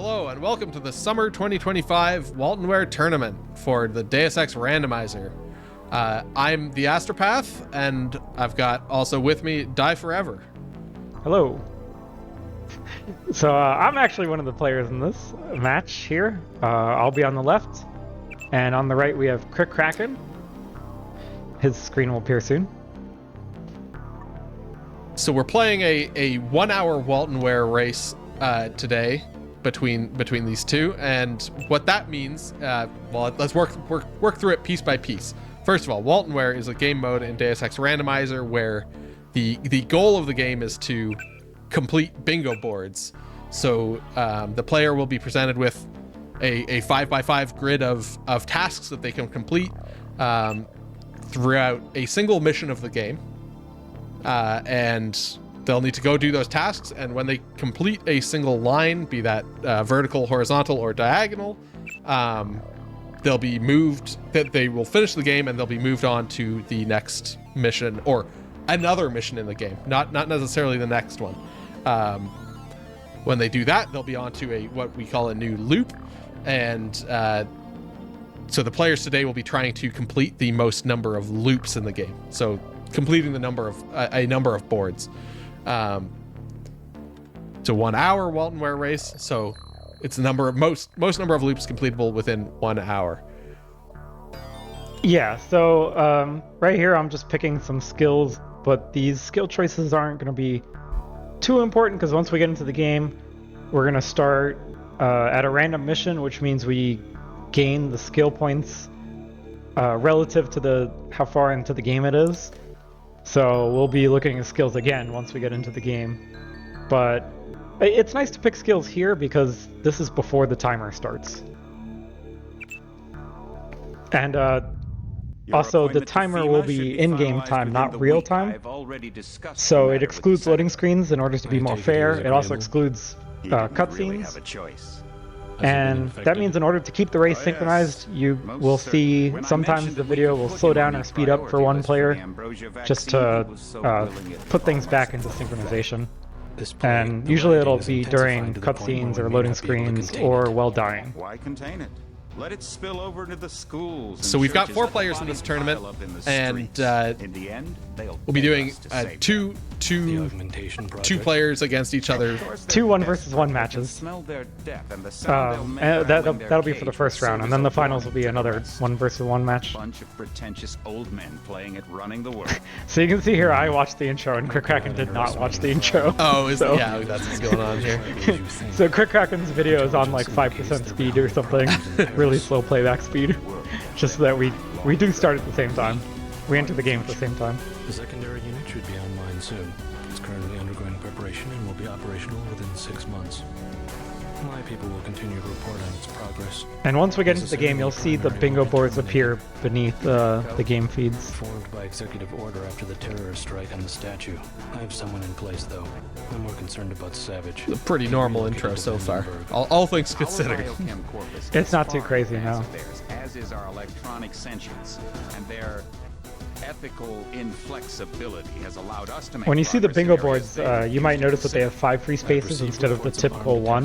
Hello and welcome to the Summer 2025 WaltonWare Tournament for the Deus Ex Randomizer. I'm the Astropath, and I've got also with me Die4Ever. Hello. So I'm actually one of the players in this match here. I'll be on the left, and on the right we have krickraken. His screen will appear soon. So we're playing a 1 hour WaltonWare race today between these two, and what that means, well, let's work through it piece by piece. First of all, WaltonWare is a game mode in Deus Ex Randomizer where the goal of the game is to complete bingo boards. So the player will be presented with a 5x5 grid of tasks that they can complete throughout a single mission of the game, and they'll need to go do those tasks, and when they complete a single line, be that vertical, horizontal, or diagonal, they'll be moved, that they will finish the game and they'll be moved on to the next mission or another mission in the game, not necessarily the next one. When they do that, they'll be on to what we call a new loop, and so the players today will be trying to complete the most number of loops in the game, so completing the number of a number of boards. It's a 1 hour WaltonWare race, so it's the most number of loops completable within 1 hour. Yeah, so right here I'm just picking some skills, but these skill choices aren't going to be too important because once we get into the game, we're going to start at a random mission, which means we gain the skill points relative to how far into the game it is. So we'll be looking at skills again once we get into the game. But it's nice to pick skills here because this is before the timer starts. And also the timer will be in-game time, not real time. So it excludes loading screens in order to be more fair. It also excludes cutscenes. And that means in order to keep the race synchronized, you will see sometimes the video will slow down or speed up for one player just to put things back into synchronization. And usually it'll be during cutscenes or loading screens or while dying. Why contain it? Let it spill over into the schools. So we've got 4 players in this tournament, and in the end, we'll be doing two players against each other. 2 1 versus 1 matches. That'll be for the first round, and then the finals will be another 1 versus 1 match. Bunch of pretentious old men playing at running the world. So you can see here, I watched the intro, and krickraken did not watch the intro. Oh, yeah, that's what's going on here. So krickraken's video is on like 5% speed or something, really slow playback speed, just so that we do start at the same time. We enter the game at the same time. The secondary unit should be online soon. It's currently undergoing preparation and will be operational within 6 months. My people will continue to report on its progress. And once we get into the game, you'll see the bingo boards appear beneath the game feeds. Formed by executive order after the terrorist strike on the statue. I have someone in place, though. I'm more concerned about Savage. A pretty normal intro so far, all things considered. It's not too crazy now. As is our electronic sentience, and their ethical inflexibility has alled us to make. When you see the bingo boards, you might notice that they have 5 free spaces instead of the typical 1.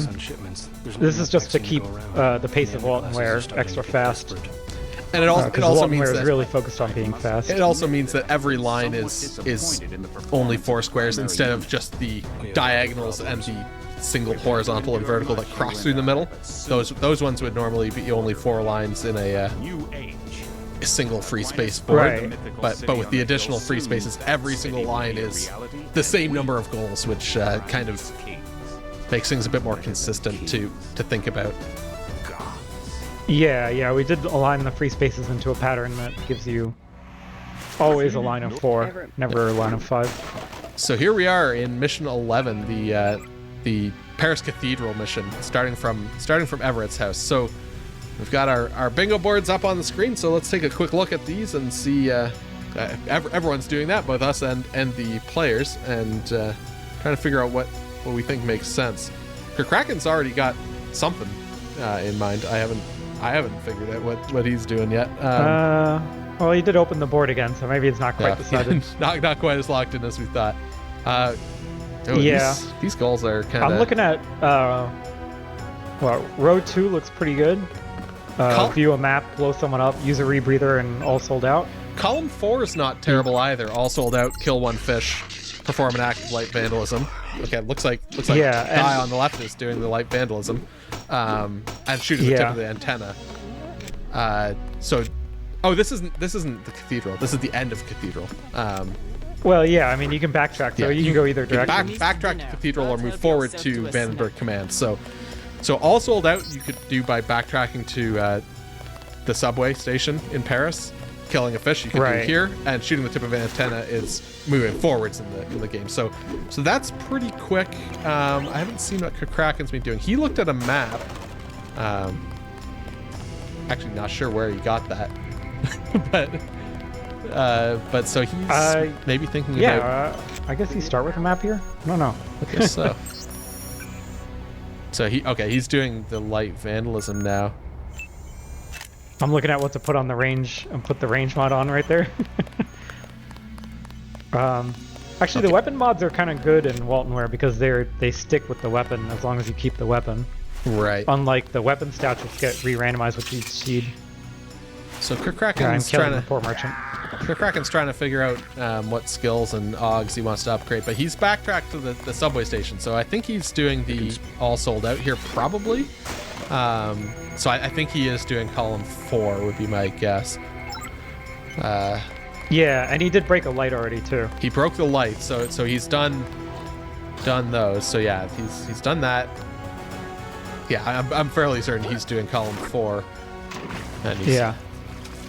This is just to keep the pace of WaltonWare extra fast. And it also means that is really focused on being fast. It also means that every line is only 4 squares instead of just the diagonals and the single horizontal and vertical that cross through the middle. Those ones would normally be only 4 lines in a single free space board, right. but with the additional free spaces, every single line is the same number of goals, which kind of makes things a bit more consistent to think about. Yeah, we did align the free spaces into a pattern that gives you always a line of 4, never a line of 5. So here we are in mission 11, the Paris Cathedral mission, starting from Everett's house. So we've got our bingo boards up on the screen, so let's take a quick look at these and see. Everyone's doing that, both us and the players, and trying to figure out what we think makes sense. krickraken's already got something in mind. I haven't figured out what he's doing yet. Well, he did open the board again, so maybe it's not quite decided. not quite as locked in as we thought. These goals are kind of... I'm looking at Well, row 2 looks pretty good. View a map, blow someone up, use a rebreather, and all sold out. Column 4 is not terrible either. All sold out, kill one fish, perform an act of light vandalism. Okay, looks like Yeah, Die on the left is doing the light vandalism, and shooting the tip of the antenna. This isn't the cathedral. This is the end of cathedral. Well, yeah, I mean, you can backtrack, so you can go either direction. Backtrack to cathedral or move forward to Vandenberg Command. So all sold out you could do by backtracking to the subway station in Paris. Killing a fish you can do here, and shooting the tip of an antenna is moving forwards in the game. So that's pretty quick. I haven't seen what krickraken's been doing. He looked at a map. Actually, not sure where he got that, but so he's maybe thinking about. I guess you start with a map here. No. I guess so. So he's doing the light vandalism now. I'm looking at what to put on the range and put the range mod on right there. Actually, the weapon mods are kind of good in WaltonWare because they stick with the weapon as long as you keep the weapon. Right. Unlike the weapon stats which get re-randomized with each seed. So krickraken's trying to figure out what skills and augs he wants to upgrade, but he's backtracked to the subway station. So I think he's doing the all sold out here probably. So I think he is doing column 4 would be my guess. Yeah, and he did break a light already too. He broke the light, so he's done those. So yeah, he's done that. Yeah, I'm fairly certain he's doing column 4. And he's,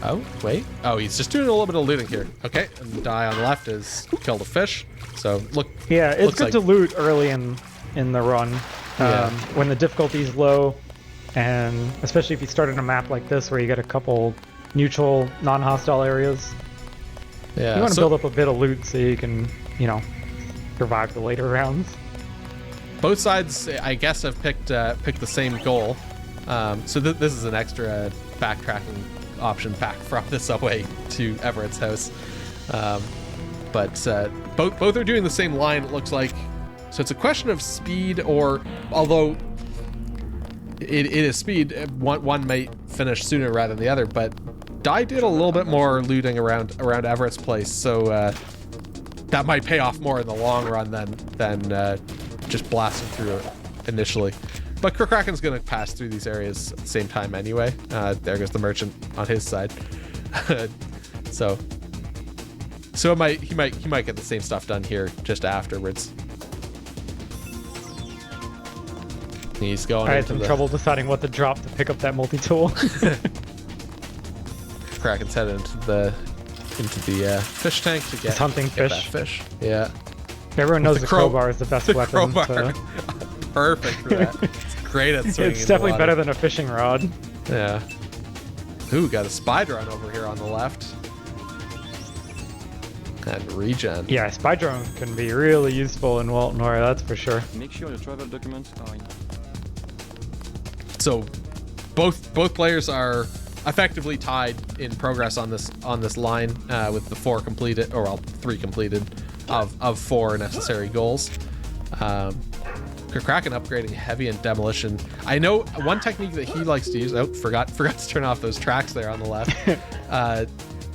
oh wait. Oh, he's just doing a little bit of looting here. Okay, and Die on the left is killed a fish. So look. Yeah, it's good to loot early in the run when the difficulty is low. And especially if you start in a map like this where you get a couple neutral, non-hostile areas. Yeah, you want to build up a bit of loot so you can, survive the later rounds. Both sides, I guess, have picked the same goal. So this is an extra backtracking option back from the subway to Everett's house. But both are doing the same line, it looks like. So it's a question of speed, or although it is speed, one might finish sooner rather than the other, but Die did a little bit more looting around Everett's place, so that might pay off more in the long run than just blasting through it initially. But krickraken's gonna pass through these areas at the same time anyway. There goes the merchant on his side. so he might get the same stuff done here just afterwards. He's going. I had some trouble deciding what to drop to pick up that multi-tool. Kraken's headed into the fish tank to get hunting that fish. Fish. Yeah. Everyone knows the crowbar is the best weapon. Crowbar. Perfect for that. It's great at swinging. It's definitely better than a fishing rod. Yeah. Ooh, got a spy drone over here on the left. And regen. Yeah, spy drone can be really useful in WaltonWare, that's for sure. Make sure the travel documents are in. So both players are effectively tied in progress on this line with the 4 completed, or well, 3 completed of 4 necessary goals. krickraken upgrading heavy and demolition. I know one technique that he likes to use. Oh, forgot to turn off those tracks there on the left.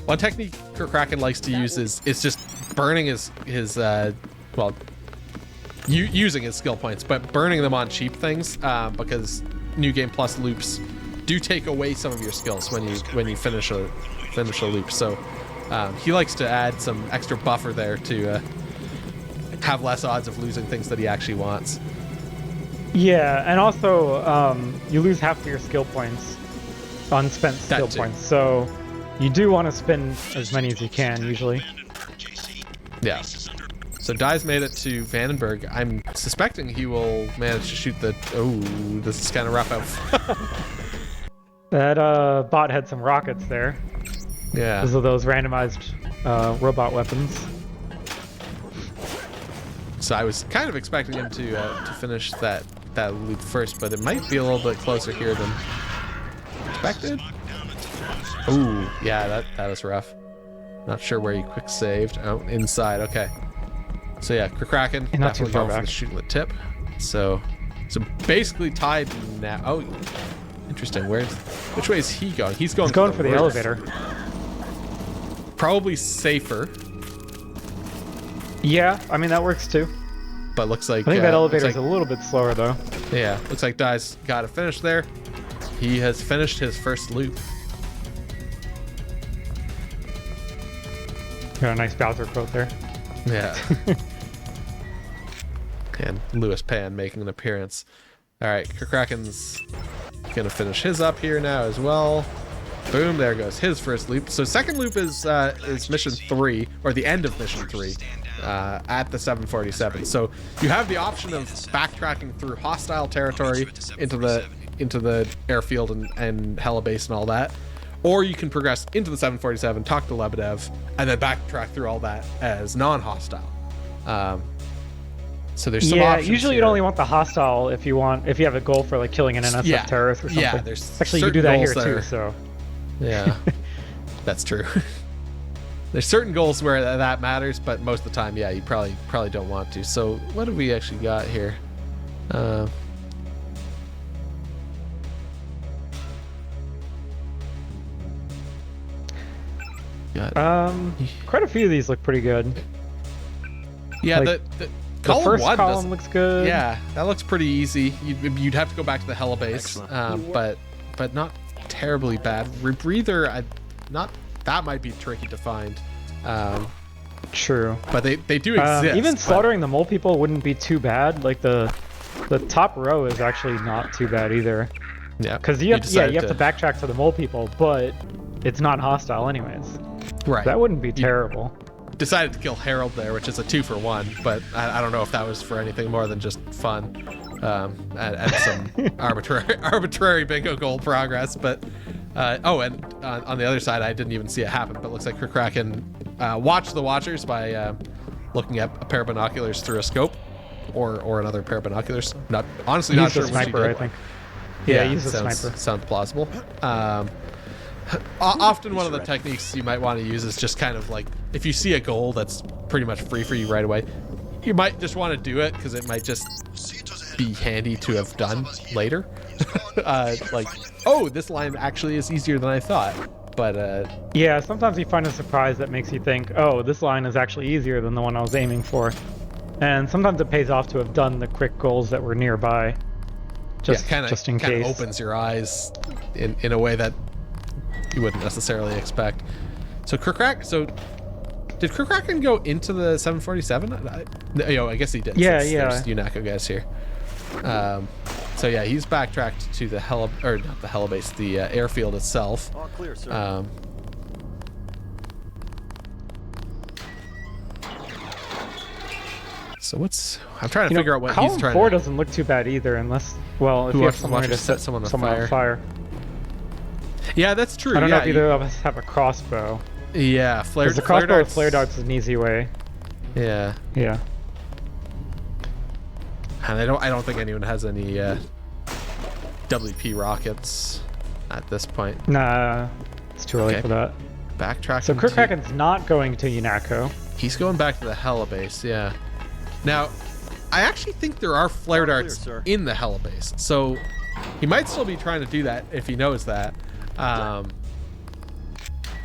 One technique krickraken likes to use is just burning his using his skill points, but burning them on cheap things because New Game Plus loops do take away some of your skills when you finish a loop. So he likes to add some extra buffer there to have less odds of losing things that he actually wants. Yeah, and also you lose half of your skill points, unspent skill points. So you do want to spend as many as you can usually. Yeah. So Die's made it to Vandenberg. I'm suspecting he will manage to shoot the... Oh, this is kind of rough out. That bot had some rockets there. Yeah. Because of those randomized robot weapons. So I was kind of expecting him to finish that loop first, but it might be a little bit closer here than expected. Ooh, yeah, that was rough. Not sure where he quick saved. Oh, inside. Okay. So yeah, krickraken definitely going for the shooting the tip. So So basically tied now. Oh, interesting. Which way is he going? He's going for the roof. elevator. Probably safer, Yeah, I mean that works too. but looks like I think that elevator looks is like, a little bit slower though. yeah, looks like Die's got to finish there. He has finished his first loop. Got a nice Bowser quote there. Yeah. And Lewis Pan making an appearance. All right, krickraken's gonna finish his up here now as well. Boom, there goes his first loop. So second loop is mission 3, or the end of mission 3, at the 747. So you have the option of backtracking through hostile territory into the airfield and helibase and all that, or you can progress into the 747, talk to Lebedev, and then backtrack through all that as non-hostile. So there's some options usually here. you'd only want the hostile if you have a goal for like killing an NSF terrorist or something. Yeah, there's actually you do that here certain too. So yeah, that's true. There's certain goals where that matters, but most of the time, yeah, you probably don't want to. So what have we actually got here? quite a few of these look pretty good. Yeah, like, the The column first 1 column looks good. Yeah, that looks pretty easy. You'd have to go back to the helibase, but not terribly bad. Rebreather, that might be tricky to find. True. But they do exist. Even slaughtering the mole people wouldn't be too bad. Like the top row is actually not too bad either. Yeah, because you have to backtrack to the mole people, but it's not hostile anyways. Right. That wouldn't be terrible. Decided to kill Harold there, which is a 2-for-1, but I don't know if that was for anything more than just fun, and some arbitrary bingo goal progress. But and on the other side, I didn't even see it happen. But it looks like krickraken watched the watchers by looking at a pair of binoculars through a scope, or another pair of binoculars. Not honestly, not sure. Sniper, I think. Yeah, use a sniper. Sounds plausible. Often one of the techniques you might want to use is just kind of like, if you see a goal that's pretty much free for you right away, you might just want to do it because it might just be handy to have done later. Like, oh, this line actually is easier than I thought. But yeah, sometimes you find a surprise that makes you think, oh, this line is actually easier than the one I was aiming for. And sometimes it pays off to have done the quick goals that were nearby. Just in case. Kind of opens your eyes in a way that you wouldn't necessarily expect. So did krickraken go into the 747? I guess he did. Yeah, There's UNACO guys here. So yeah, he's backtracked to the not the helibase, the airfield itself. All clear, sir. So I'm trying to figure out what he's trying. Column 4 doesn't look too bad either, unless if you have somewhere to set someone on fire. Yeah, that's true. I don't know if either of us have a crossbow. Yeah, flare darts is an easy way. Yeah. Yeah. And I don't think anyone has any WP rockets at this point. Nah, it's too early for that. Backtracking. So krickraken's not going to UNACO. He's going back to the helibase, yeah. Now, I actually think there are flare darts in the helibase, so he might still be trying to do that if he knows that.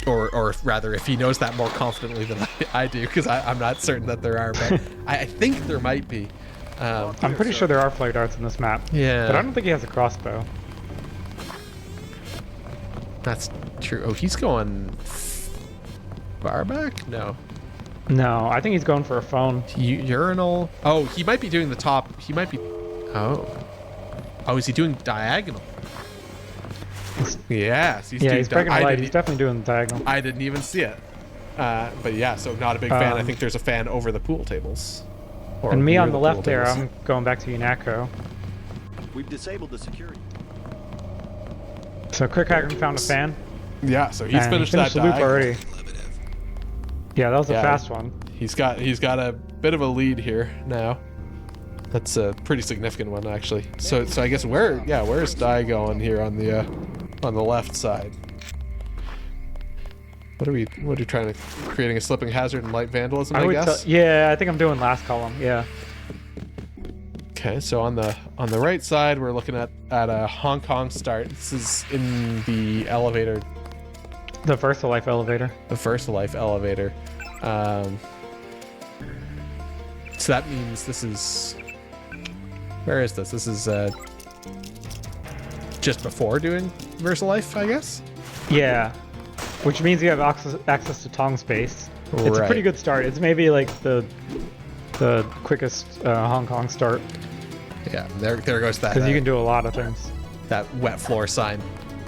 Or rather, if he knows that more confidently than I do, because I'm not certain that there are, but I think there might be. I'm pretty sure there are flare darts in this map. Yeah. But I don't think he has a crossbow. That's true. Oh, he's going far back? No. No, I think he's going for a phone. Urinal. Oh, he might be doing the top. He might be. Oh, is he doing diagonal? Yes, he's breaking a light. He's definitely doing the diagonal. I didn't even see it. But yeah, so not a big fan. I think there's a fan over the pool tables. And me on the left there, I'm going back to UNACO. We've disabled the security. So krickraken found a fan. Yeah, so he's finished that the loop already. Yeah, that was a fast one. He's got a bit of a lead here now. That's a pretty significant one, actually. So I guess where's Die going here on the left side? What are we trying to creating a slipping hazard and light vandalism? I guess. Yeah, I think I'm doing last column. Yeah. Okay, so on the right side, we're looking at a Hong Kong start. This is in the elevator, The VersaLife elevator. the VersaLife elevator. So that means this is... Where is this? This is just before doing VersaLife, I guess? Yeah. Which means you have access to Tong space. It's a Right. pretty good start. It's maybe like the quickest Hong Kong start. Yeah, there goes that, Because you can do a lot of things. that wet floor sign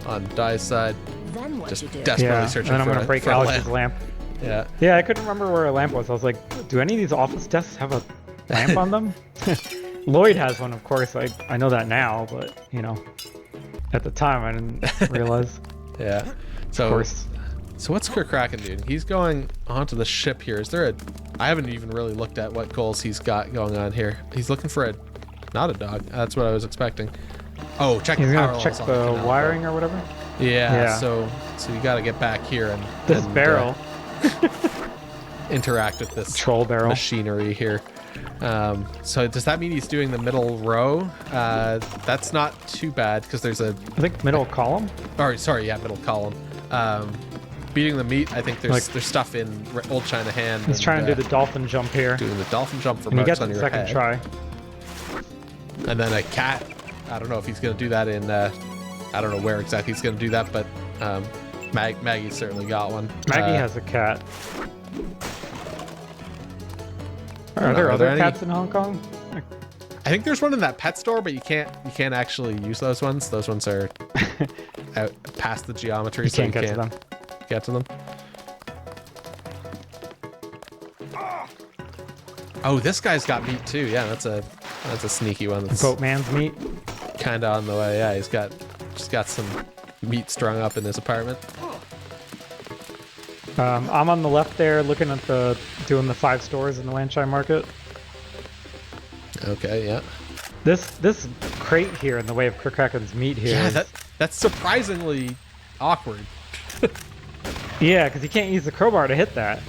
on Dai's side. Then what Just you do? desperately Yeah, searching and then I'm for, gonna break for a Alex's lamp. lamp. Yeah. Yeah, I couldn't remember where a lamp was. I was like, do any of these office desks have a lamp on them? Lloyd has one, of course. I know that now, but, you know, at the time I didn't realize. Yeah. Of So, course. so what's krickraken doing? He's going onto the ship here. Is there a... I haven't even really looked at what goals he's got going on here. He's looking for a... Not a dog. That's what I was expecting. Oh, check He's the power gonna check levels on the canal wiring boat. or whatever. Yeah, so you got to get back here and... This and, barrel. interact with this Troll barrel. machinery here. So does that mean he's doing the middle row? That's not too bad because there's a... I think middle column. Or sorry, yeah, middle column. Beating the meat, I think there's Like- there's stuff in Old China Hand. He's and, trying to do the dolphin jump here. doing the dolphin jump for And he marks gets on the your second head. try. And then a cat. I don't know if he's gonna do that in. I don't know where exactly he's gonna do that, but Maggie's certainly got one. Maggie has a cat. Are know, there are other there any- cats in Hong Kong? I think there's one in that pet store, but you can't actually use those ones. Those ones are out past the geometry, You so can't get to them. get to them. Oh, this guy's got meat too. Yeah, that's a sneaky one. That's Boatman's meat. kind of on the way. Yeah, he's got some meat strung up in his apartment. I'm on the left there, looking at doing the 5 stores in the Lanshire Market. Okay, yeah. This crate here in the way of krickraken's meat here. Yeah, is- that's surprisingly awkward. Yeah, because you can't use the crowbar to hit that.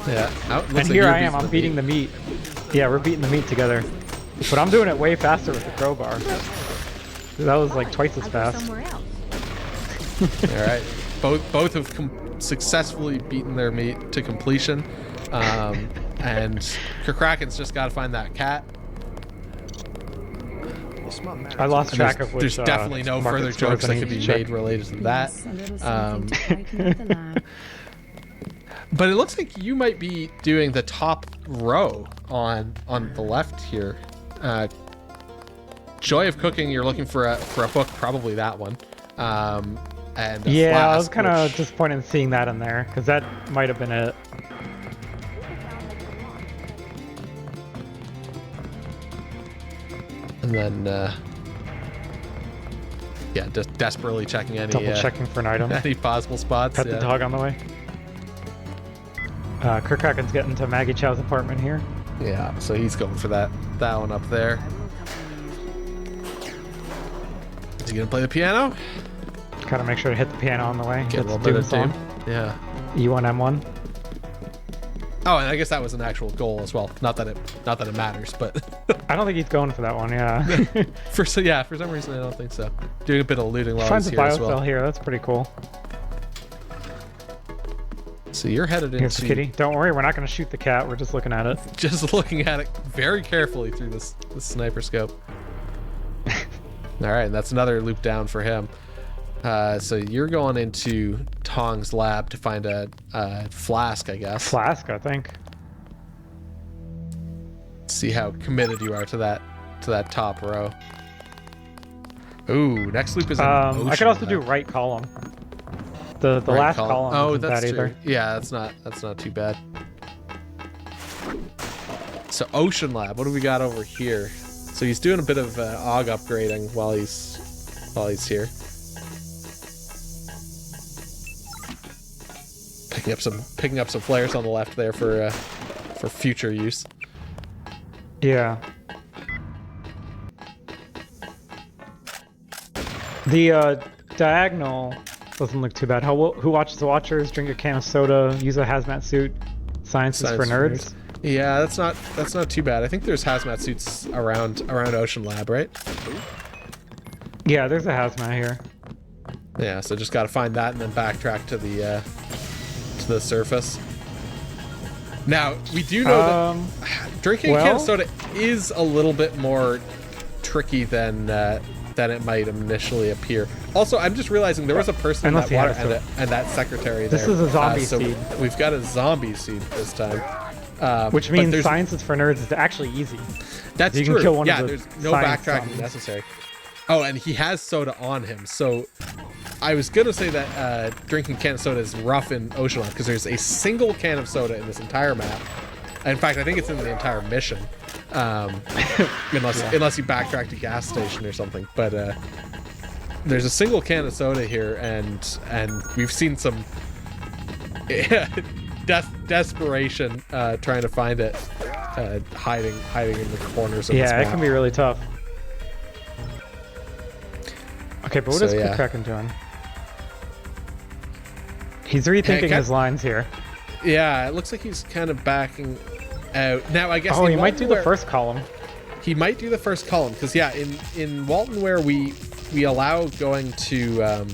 Yeah. Oh, looks And like here you're I am, I'm beating the meat. Yeah, we're beating the meat together. But I'm doing it way faster with the crowbar. That was like twice as I'll go fast. somewhere else. All right. Both have successfully beaten their meat to completion. And krickraken's just got to find that cat. I lost And track of which. there's definitely no market further stores jokes I that need could to be check. made related to that. Yes, a little something to brighten up the night. But it looks like you might be doing the top row on the left here. Joy of Cooking. You're looking for a book, probably that one. And a Yeah, I was flask, kind of which- disappointed in seeing that in there because that might have been it. And then, yeah, just desperately checking any Double checking for an item. any possible spots. Pet yeah. the dog on the way. Krickraken's getting to Maggie Chow's apartment here. Yeah, so he's going for that one up there. Is he gonna play the piano? Gotta make sure to hit the piano on the way. Get a It's little bit of song. doom. Yeah. E1M1. Oh, and I guess that was an actual goal as well. Not that it matters, but I don't think he's going for that one. Yeah. for some reason I don't think so. Doing a bit of looting while Finds he's a here as biocell well. here. That's pretty cool. So you're headed Here's the into kitty. Don't worry, we're not going to shoot the cat. We're just looking at it. just looking at it very carefully through this sniper scope. All right, and that's another loop down for him. So you're going into Tong's lab to find a flask, I guess. Flask, I think. See how committed you are to that top row. Ooh, next loop is an I ocean could also lab. do right column. The Right last column Oh, isn't that's bad true. either. Yeah, that's not too bad. So Ocean Lab, what do we got over here? So he's doing a bit of AUG upgrading while he's here. Picking up some flares on the left there for future use. Yeah. The diagonal doesn't look too bad. Who watches the Watchers? Drink a can of soda. Use a hazmat suit. Science is for nerds. Yeah, that's not too bad. I think there's hazmat suits around Ocean Lab, right? Yeah, there's a hazmat here. Yeah, so just got to find that and then backtrack to the surface. Now we do know that drinking a can of soda is a little bit more tricky than it might initially appear. Also, I'm just realizing there was a person in that water and that secretary there. This is a zombie so seed. We've got a zombie seed this time. Which means Science is for Nerds is actually easy. That's you true. Can kill one yeah, of the there's no backtracking zombies. necessary. Oh, and he has soda on him. So I was going to say that drinking can of soda is rough in Ocean Lab because there's a single can of soda in this entire map. In fact, I think it's in the entire mission. Unless you backtrack to gas station or something. But there's a single can of soda here, and we've seen some desperation trying to find it, hiding in the corners of this map. Yeah, it can be really tough. Okay, but what is krickraken doing? He's rethinking his lines here. Yeah, it looks like he's kind of backing out. Now, I guess... Oh, he might do the first column. He might do the first column, because, yeah, in WaltonWare, we allow going to...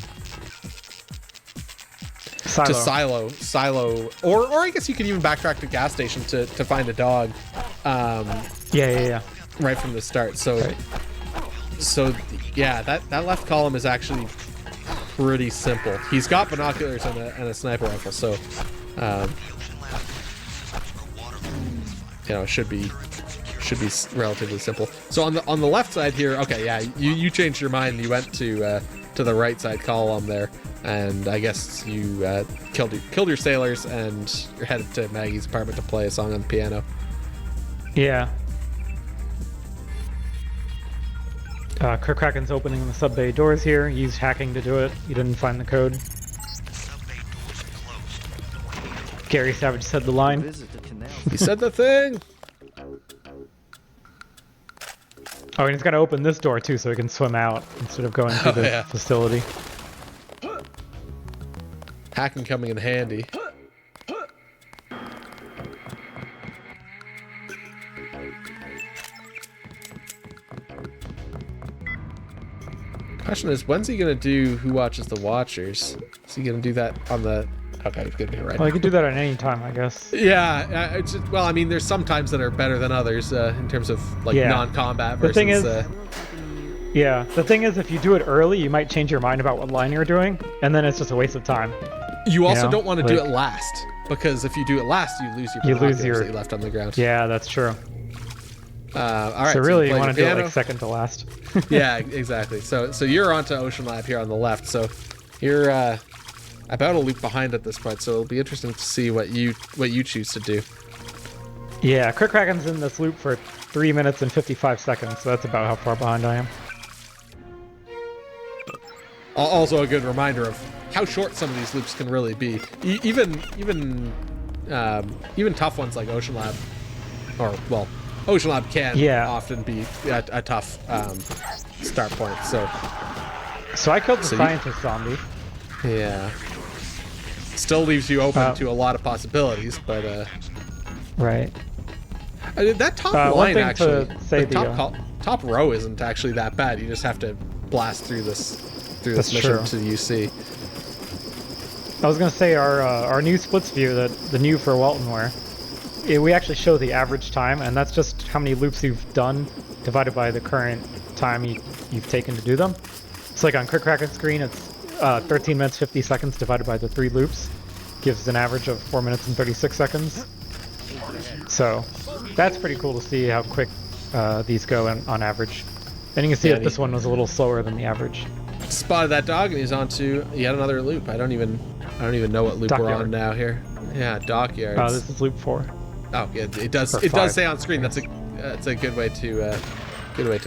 Silo, or I guess you can even backtrack to gas station to find a dog. Yeah. Right from the start. So, right. So yeah, that left column is actually pretty simple. He's got binoculars and a sniper rifle, so it should be relatively simple. So on the left side here, okay, yeah, you changed your mind. You went to the right side column there, and I guess you killed your sailors and you're headed to Maggie's apartment to play a song on the piano. Yeah. krickraken's opening the sub bay doors here. He's hacking to do it. He didn't find the code. Gary Savage said the line. He said the thing. Oh, and he's got to open this door too, so he can swim out instead of going through the facility. Hacking coming in handy. Question is, when's he gonna do Who Watches the Watchers? Is he gonna do that on the... Okay, he's gonna be right. Well, he could do that at any time, I guess. Yeah, well, I mean, there's some times that are better than others in terms of non-combat versus... The thing is, the thing is, if you do it early, you might change your mind about what line you're doing, and then it's just a waste of time. You also don't want to do it last, because if you do it last, you lose your binoculars that you left on the ground. Yeah, that's true. All right. So really, you want to do it like second to last. Yeah, exactly. So you're onto Ocean Lab here on the left. So you're about a loop behind at this point. So it'll be interesting to see what you choose to do. Yeah, krickraken's in this loop for 3 minutes and 55 seconds. So that's about how far behind I am. Also, a good reminder of how short some of these loops can really be. Even tough ones like Ocean Lab, Ocean Lab can often be a tough start point. So I killed the scientist zombie. Yeah. Still leaves you open to a lot of possibilities, but right. That top line actually, the top row isn't actually that bad. You just have to blast through this mission to UC. I was gonna say our new splits view, the new for WaltonWare. We actually show the average time, and that's just how many loops you've done divided by the current time you've taken to do them. It's like on krickraken's screen, it's 13 minutes 50 seconds divided by the 3 loops. Gives an average of 4 minutes and 36 seconds. So that's pretty cool to see how quick these go on average. And you can see that this one was a little slower than the average. Spotted that dog, and he's onto yet another loop. I don't even know what loop we're on now here. Yeah, dockyards. Oh, this is loop 4. Oh, yeah, it does say on screen. That's a good way to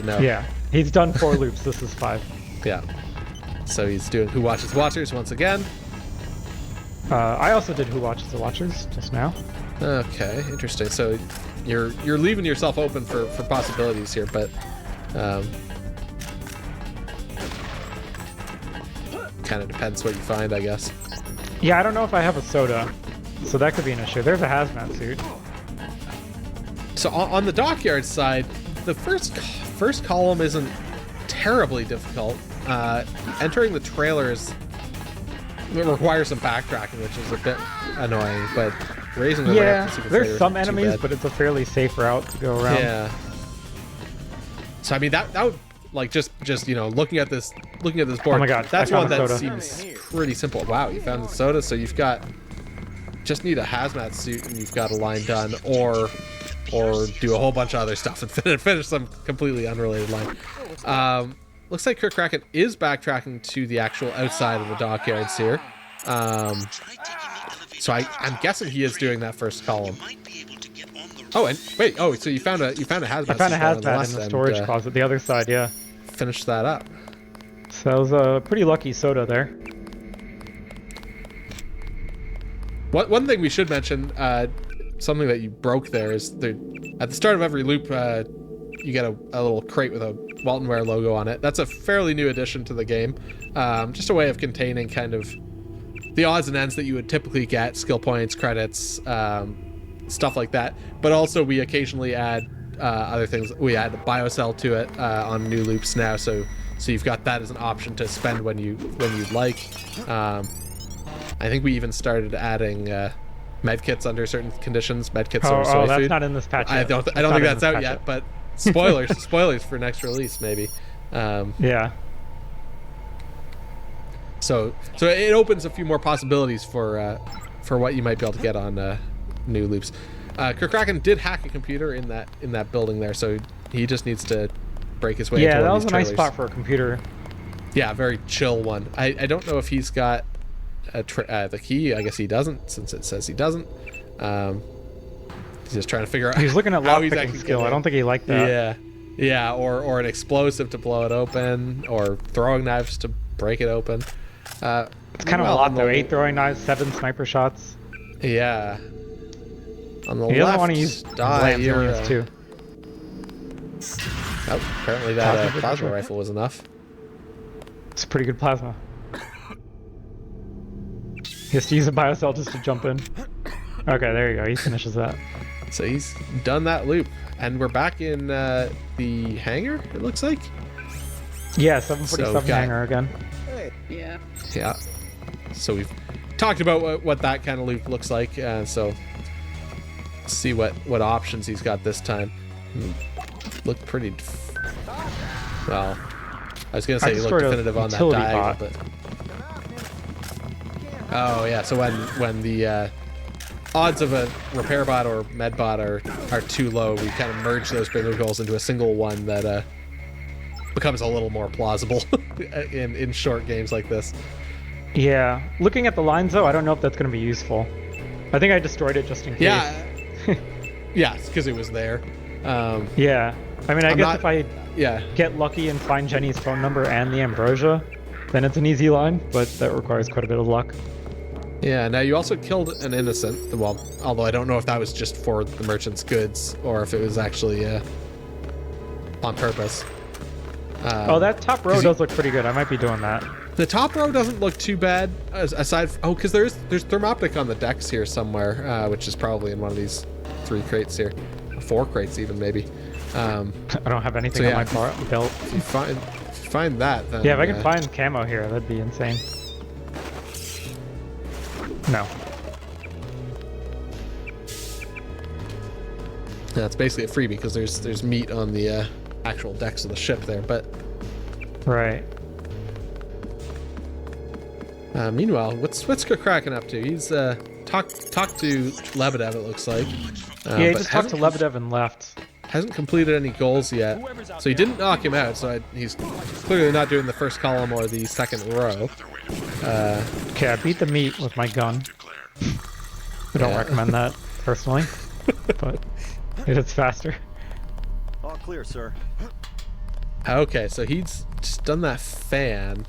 know. Yeah, he's done 4 loops. This is 5. Yeah. So he's doing Who Watches Watchers once again. I also did Who Watches the Watchers just now. Okay, interesting. So you're leaving yourself open for possibilities here, but kind of depends what you find, I guess. Yeah, I don't know if I have a soda, so that could be an issue. There's a hazmat suit. So on the dockyard side, the first column isn't terribly difficult. Entering the trailers, it requires some backtracking, which is a bit annoying, but raising the ramp to super there's freighter some isn't too enemies, bad. but it's a fairly safe route to go around. Yeah. So I mean that would like just looking at this board. Oh my God, that's I found one a that soda. seems pretty simple. Wow, you found the soda, so you've got just need a hazmat suit and you've got a line done, or do a whole bunch of other stuff and finish some completely unrelated line. Looks like krickraken is backtracking to the actual outside of the dockyards here. So I'm guessing he is doing that first column. Oh, and wait. Oh, so you found a hazmat. I found a suit on hazmat in the storage closet, the other side, yeah. Finish that up. So that was a pretty lucky soda there. One thing we should mention, something that you broke there is at the start of every loop, you get a little crate with a WaltonWare logo on it. That's a fairly new addition to the game. Just a way of containing kind of the odds and ends that you would typically get, skill points, credits, stuff like that. But also we occasionally add other things. We add a biocell to it on new loops now, so you've got that as an option to spend when you'd like. I think we even started adding medkits under certain conditions. Medkits are soy that's food. not in this patch yet. I don't think that's out yet, but spoilers for next release maybe. Yeah. So it opens a few more possibilities for what you might be able to get on new loops. krickraken did hack a computer in that building there, so he just needs to break his way. Yeah, into that one was of a these nice trailers. spot for a computer. Yeah, very chill one. I don't know if he's got the key. I guess he doesn't, since it says he doesn't. He's just trying to figure out. He's looking at how he's lockpicking actually skill. getting I don't think he liked that. Yeah, or an explosive to blow it open, or throwing knives to break it open. It's kind of a lot though. 8 throwing knives, 7 sniper shots. Yeah. On the He left, doesn't want to use lands too. Oh, apparently that plasma rifle was enough. It's pretty good plasma. He has to use a biocell just to jump in. Okay, there you go. He finishes that. So he's done that loop, and we're back in the hangar. It looks like. Yeah, 747 So, hangar again. Yeah. Yeah. So we've talked about what that kind of loop looks like. So let's see what options he's got this time. Look pretty. Well, I was gonna say he looked definitive on that diagonal, but. Oh yeah. So when the odds of a repair bot or med bot are too low, we kind of merge those bigger goals into a single one that becomes a little more plausible in short games like this. Yeah. Looking at the lines though, I don't know if that's going to be useful. I think I destroyed it just in case. Yeah. Yeah, because it was there. Yeah. I mean, I guess if I Yeah. get lucky and find Jenny's phone number and the ambrosia, then it's an easy line, but that requires quite a bit of luck. Yeah, now you also killed an innocent. Well, although I don't know if that was just for the merchant's goods or if it was actually on purpose. That top row does look pretty good. I might be doing that. The top row doesn't look too bad, aside from, because there's thermoptic on the decks here somewhere, which is probably in one of these 3 crates here, 4 crates even maybe. I don't have anything on my belt. If you find that, then yeah, if I can find camo here, that'd be insane. No. Yeah, it's basically a freebie because there's meat on the actual decks of the ship there, but. Right. Meanwhile, what's krickraken up to? He's talked to Lebedev, it looks like. Yeah, he just talked to Lebedev and left. Hasn't completed any goals yet, so he didn't knock him out. So he's clearly not doing the first column or the second row. Okay, I beat the meat with my gun. I don't recommend that personally, but it is faster. All clear, sir. Okay, so he's just done that fan.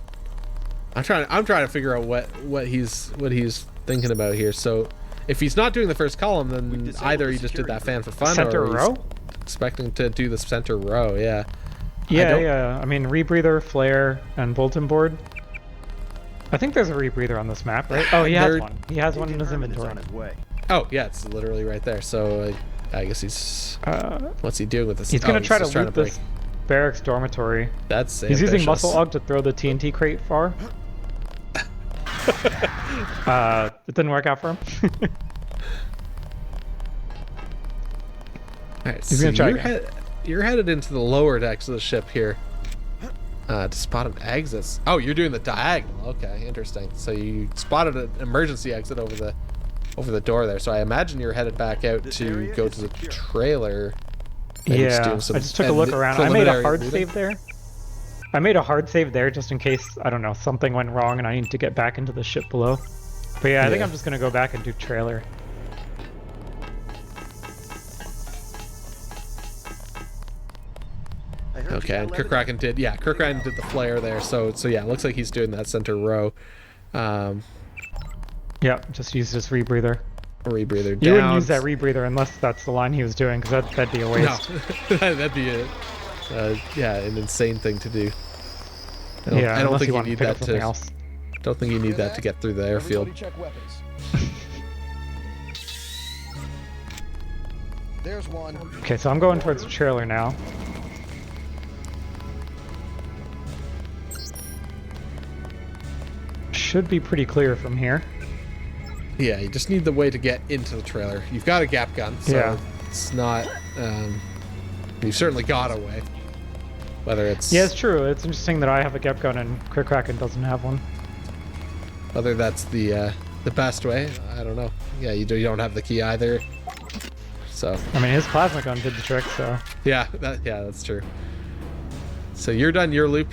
I'm trying to figure out what he's thinking about here. So if he's not doing the first column, then either he just did that fan for fun, Center or row? expecting to do the center row. Yeah. Yeah. I mean, rebreather, flare, and bulletin board. I think there's a rebreather on this map, right? Oh, he has one. He has one in his inventory. On his way. Oh yeah, it's literally right there. So I guess he's. What's he doing with this? He's gonna try to just trying loot break. this barracks dormitory. That's He's using ambitious. muscle ug to throw the TNT crate far. It didn't work out for him. All right, He's so gonna try you're headed into the lower decks of the ship here. To spot an exit. Oh, you're doing the diagonal. Okay, interesting. So you spotted an emergency exit over the door there. So I imagine you're headed back out to go to the trailer. Maybe Yeah, doing some I just took a look around. I made a hard looting. save there. I made a hard save there just in case, I don't know, something went wrong and I need to get back into the ship below. But yeah, I think Yeah. I'm just gonna go back and do trailer. Okay, and krickraken did. Yeah, krickraken did the flare there. So yeah, it looks like he's doing that center row. Yeah, just used his rebreather. Rebreather down. You wouldn't use that rebreather unless that's the line he was doing, because that'd be a waste. No, that'd be an insane thing to do. I don't Unless think you want to need pick that up something to. else. Don't think you need that to get through the airfield. Everybody check weapons. There's one. Okay, so I'm going towards the trailer now. Should be pretty clear from here. Yeah, you just need the way to get into the trailer. You've got a gap gun, so Yeah. it's not. You've certainly got a way. Whether it's Yeah, it's true. It's interesting that I have a gap gun and krickraken doesn't have one. whether that's the best way, I don't know. Yeah, you don't have the key either. So I mean, his plasma gun did the trick, so... yeah, that's true. So you're done your loop,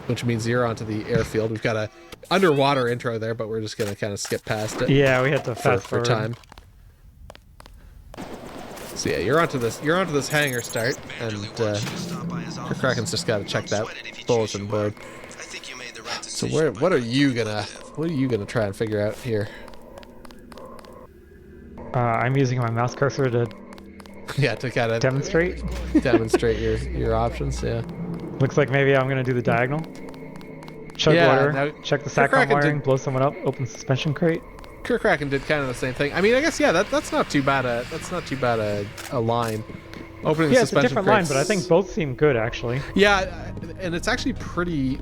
which means you're onto the airfield. We've got a underwater intro there, but we're just gonna kind of skip past it. Yeah, we had to for fast forward. time. So yeah, you're onto this hangar start, and krickraken's just got to check that bulletin board. So what are you gonna try and figure out here? I'm using my mouse cursor to Yeah, to kind of demonstrate. demonstrate your options. Yeah. Looks like maybe I'm gonna do the diagonal. Chug Yeah, water, now, check the SATCOM krickraken wiring, did- blow someone up, open suspension crate. krickraken did kind of the same thing. I mean, I guess yeah, that's not too bad a line. Opening Yeah, the it's a suspension different line, crates- but I think both seem good actually. Yeah, and it's actually pretty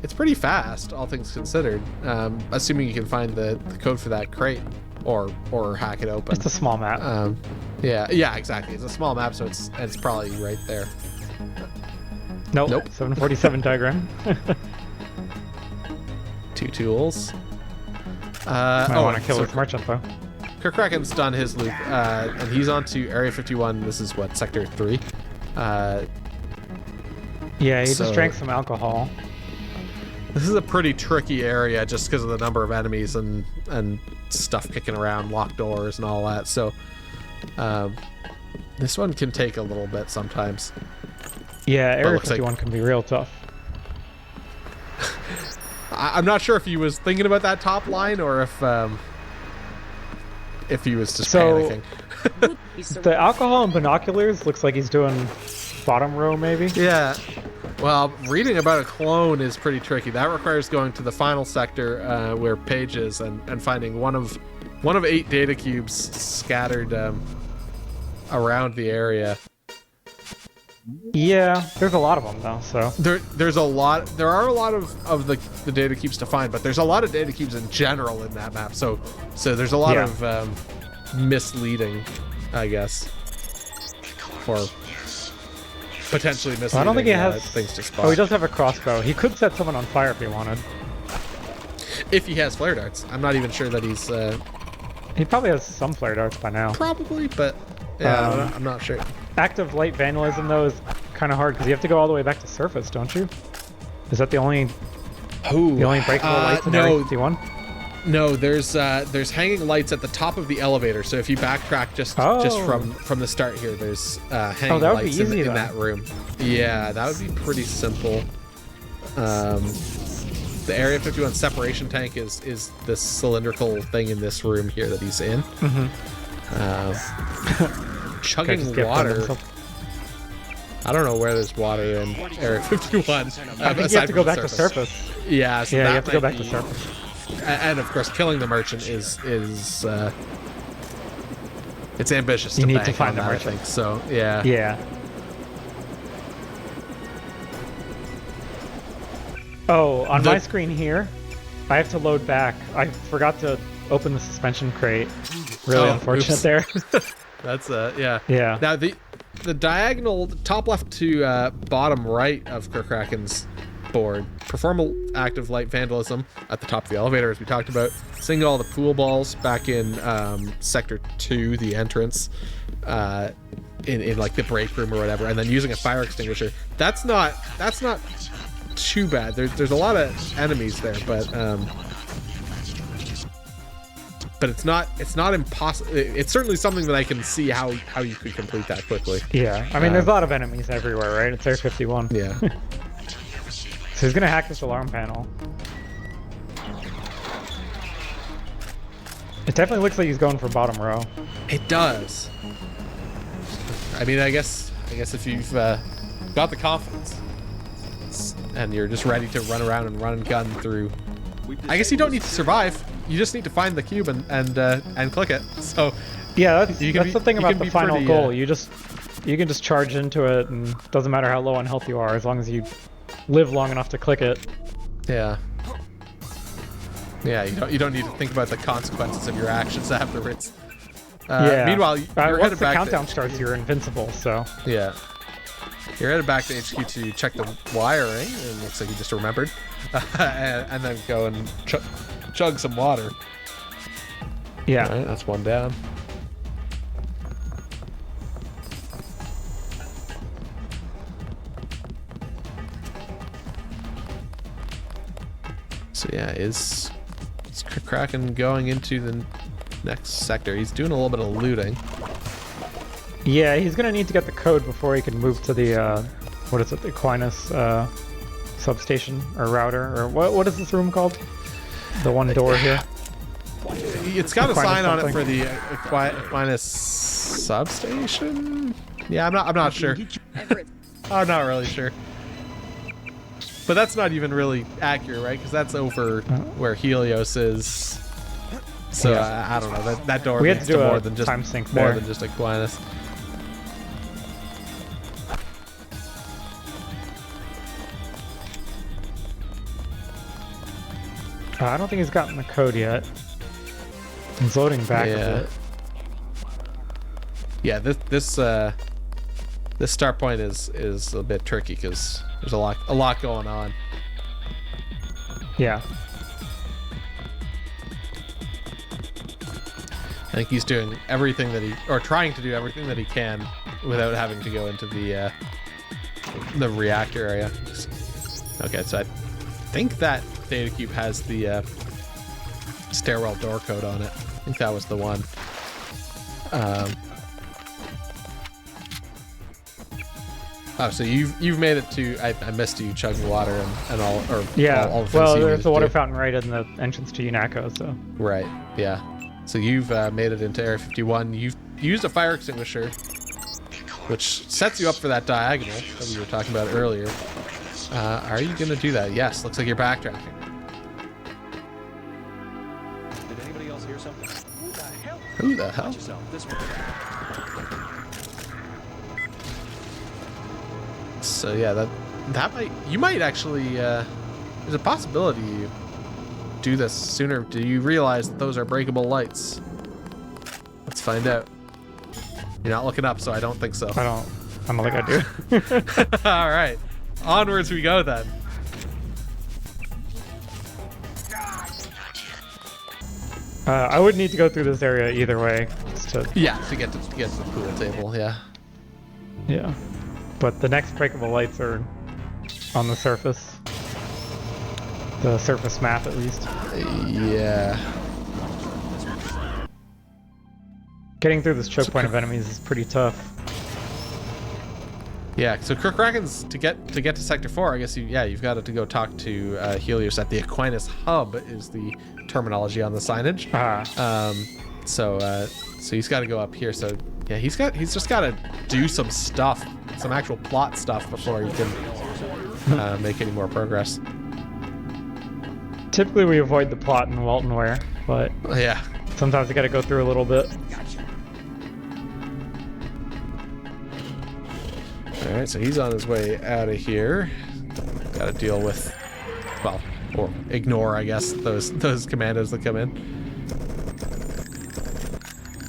it's pretty fast, all things considered. Assuming you can find the code for that crate or hack it open. It's a small map. Yeah, exactly. It's a small map, so it's probably right there. Nope. nope. 747 diagram. Two tools. I want to kill so with merchant though. krickraken's done his loop, and he's on to Area 51. This is what, Sector 3? Yeah, he So- just drank some alcohol. This is a pretty tricky area just because of the number of enemies and stuff kicking around, locked doors and all that. So this one can take a little bit sometimes. Yeah, Area looks like- 51 can be real tough. I'm not sure if he was thinking about that top line or if he was just panicking. The alcohol and binoculars looks like he's doing bottom row maybe. Yeah. Well, reading about a clone is pretty tricky. That requires going to the final sector where Paige is and finding one of 8 data cubes scattered around the area. Yeah, there's a lot of them though, so. There are a lot of the data cubes to find, but there's a lot of data cubes in general in that map. So there's a lot Yeah. of misleading, I guess, or potentially misleading. I don't think he has things to spot. Oh, he does have a crossbow. He could set someone on fire if he wanted. If he has flare darts, I'm not even sure that he's He probably has some flare darts by now. probably, but yeah, I'm not sure. Active light vandalism though is kind of hard because you have to go all the way back to surface, don't you? Is that the only breakable lights in Area 51? No, there's hanging lights at the top of the elevator. So if you backtrack just from the start here, there's hanging that would be lights easy, in then. that room. Yeah, that would be pretty simple. The Area 51 separation tank is this cylindrical thing in this room here that he's in. Chugging Guy just kept water. killing himself. I don't know where there's water in Area 51. I think you have to go back to surface. Yeah, so Yeah, that you have to go might back to be- surface. And of course, killing the merchant is It's ambitious You to need bank to find on the that, I merchant. think. So, yeah. Yeah. Oh, on my screen here, I have to load back. I forgot to open the suspension crate. Really unfortunate oops. there. That's yeah. Yeah. Now the diagonal top left to bottom right of krickraken's board, perform active light vandalism at the top of the elevator, as we talked about. Sing all the pool balls back in sector 2, the entrance, in like the break room or whatever, and then using a fire extinguisher. That's not too bad. There's a lot of enemies there, but it's not impossible. It's certainly something that I can see how you could complete that quickly. Yeah. I mean, there's a lot of enemies everywhere, right? It's Area 51. Yeah. So he's gonna hack this alarm panel. It definitely looks like he's going for bottom row. It does. I mean, I guess if you've got the confidence and you're just ready to run around and run and gun through, I guess you don't need to survive. You just need to find the cube and click it. So yeah, that's the thing about the final goal. You can just charge into it, and doesn't matter how low on health you are, as long as you live long enough to click it. Yeah. Yeah, you don't need to think about the consequences of your actions afterwards. Yeah. Meanwhile, you're once headed the back countdown starts, you're invincible. So yeah, you're headed back to HQ to check the wiring. It looks like you just remembered, and then go and chug some water. yeah. All right, that's one down. So yeah, is krickraken going into the next sector? He's doing a little bit of looting. Yeah, he's gonna need to get the code before he can move to the what is it, the Aquinas substation or router, or what is this room called? The one door here. It's got Aquinas a sign on it something. for the Aquinas substation. Yeah, I'm not sure. I'm not really sure. But that's not even really accurate, right? Because that's over where Helios is. So Yeah. I don't know. That door We had leads to do more a than just time sync more there. than just Aquinas. I don't think he's gotten the code yet. He's loading back a bit. Yeah, this start point is a bit tricky because there's a lot going on. Yeah. I think he's doing everything trying to do everything that he can without having to go into the reactor area. Okay, so I think that data cube has the stairwell door code on it. I think that was the one. Oh, so you've made it to. I missed you chugging water and all, or Yeah. all the things Well, you there's needed a water to do. fountain right in the entrance to UNACO, so. Right. Yeah. So you've made it into Area 51. You've used a fire extinguisher, which sets you up for that diagonal that we were talking about earlier. Are you gonna do that? Yes. Looks like you're backtracking. Did anybody else hear something? Who the hell? Who the hell? Watch yourself. This way. So yeah, you might actually. There's a possibility you do this sooner. Do you realize that those are breakable lights? Let's find out. You're not looking up, so I don't think so. I don't think I do. All right, onwards we go then. I would need to go through this area either way. Just to, Yeah, to get to the pool table. Yeah. yeah. But the next breakable lights are on the surface. The surface map, at least. Yeah. Getting through this choke point of enemies is pretty tough. Yeah. So krickraken's to get to Sector 4. I guess you've got to go talk to Helios at the Aquinas hub is the terminology on the signage. So he's got to go up here. So yeah, he's just got to do some stuff, some actual plot stuff before he can make any more progress. Typically we avoid the plot in WaltonWare, but Yeah. sometimes you gotta go through a little bit. All right, so he's on his way out of here. Got to deal with, well, or ignore, I guess, those commandos that come in.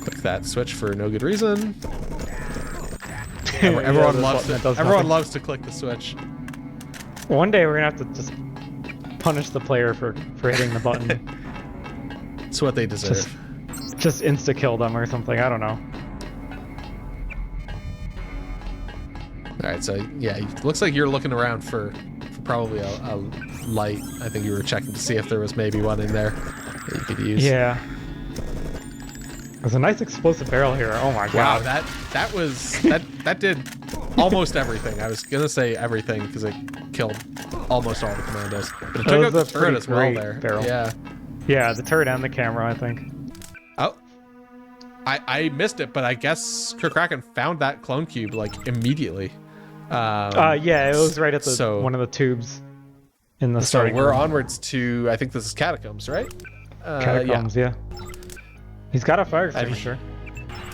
Click that switch for no good reason. Everyone loves to click the switch. One day we're gonna have to just punish the player for hitting the button. It's what they deserve. Just insta kill them or something. I don't know. All right, so yeah, it looks like you're looking around for probably a light. I think you were checking to see if there was maybe one in there that you could use. Yeah. There's a nice explosive barrel here. Oh my Wow, god. that did almost everything. I was gonna say everything because it killed almost all the commandos. But it took out the turret as well there. Barrel. Yeah. Yeah, the turret and the camera, I think. Oh. I missed it, but I guess krickraken found that clone cube like immediately. Yeah, it was right at the one of the tubes in the starting we're room. onwards to, I think this is catacombs, right? Catacombs, yeah. He's got a fire extinguisher.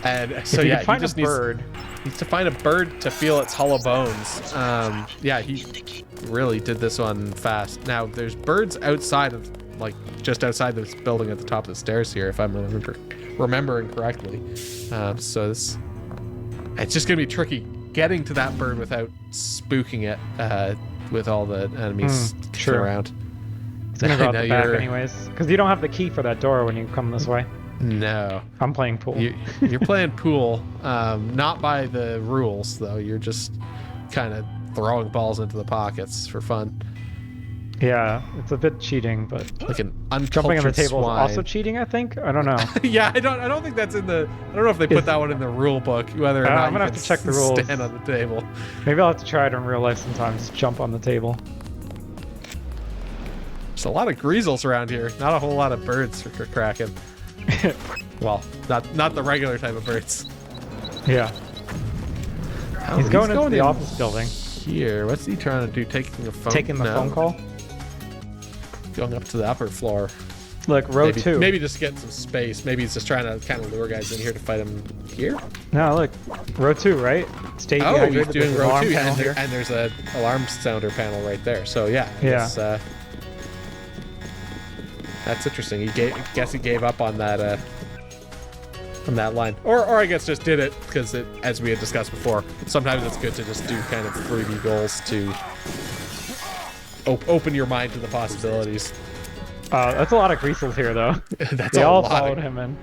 And so he yeah, find he just a bird. needs to find a bird to feel its hollow bones. Yeah, he really did this one fast. Now there's birds outside of, like, just outside this building at the top of the stairs here, if I'm remembering correctly. So it's just gonna be tricky getting to that bird without spooking it with all the enemies around. It's gonna go out the back anyways, because you don't have the key for that door when you come this way. No. I'm playing pool. You're playing pool, not by the rules though. You're just kind of throwing balls into the pockets for fun. Yeah, it's a bit cheating, but like an uncultured jumping on the table swine. is also cheating, I think. I don't know. Yeah, I don't think that's in the. I don't know if they put that one in the rule book. Whether or not I'm gonna have to check the rules. Stand on the table. Maybe I'll have to try it in real life sometimes. Jump on the table. There's a lot of greasels around here. Not a whole lot of birds for krickraken. Well, not the regular type of birds. Yeah. He's going into the office building. Here, what's he trying to do? Taking the phone call? Going up to the upper floor. Look, row 2. Maybe just get some space. Maybe he's just trying to kind of lure guys in here to fight him here. No, look, row 2, right? Stay dehydrated. He's doing row 2, and there's an alarm sounder panel right there. So yeah, that's interesting. Guess he gave up on that from that line, or I guess just did it because as we had discussed before, sometimes it's good to just do kind of freebie goals to open your mind to the possibilities. That's a lot of greasels here, though. They all followed him in.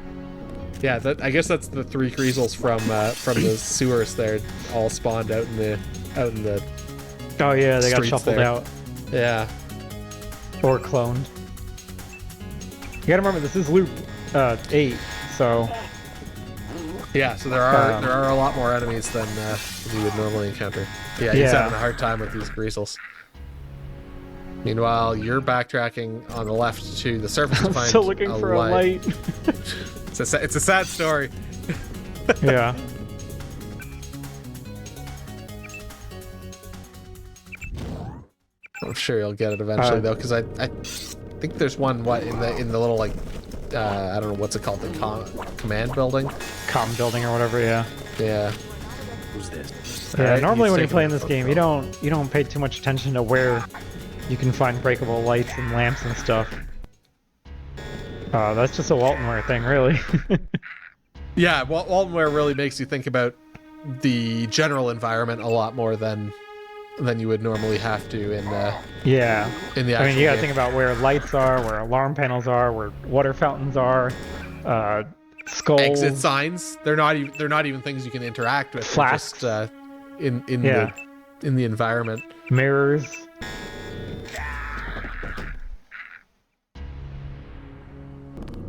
Yeah, I guess that's the 3 greasels from the sewers there, all spawned out in the Oh yeah, they got shuffled there. out. Yeah. Or cloned. You gotta remember, this is loop 8, so. Yeah, so there are a lot more enemies than you would normally encounter. Yeah, he's having a hard time with these greasels. Meanwhile, you're backtracking on the left to the surface to find still looking for a light. It's a sad story. Yeah. I'm sure you'll get it eventually though, because I think there's one in the little, like, I don't know what's it called, the command building, building or whatever. Yeah. Yeah. Who's this? Yeah. Normally when you play in this game, you don't pay too much attention to where you can find breakable lights and lamps and stuff. That's just a WaltonWare thing, really. Yeah, WaltonWare really makes you think about the general environment a lot more than you would normally have to in the actual you gotta game. think about where lights are, where alarm panels are, where water fountains are, skulls, exit signs. They're not even things you can interact with. Flasks. They're just in the environment. Mirrors.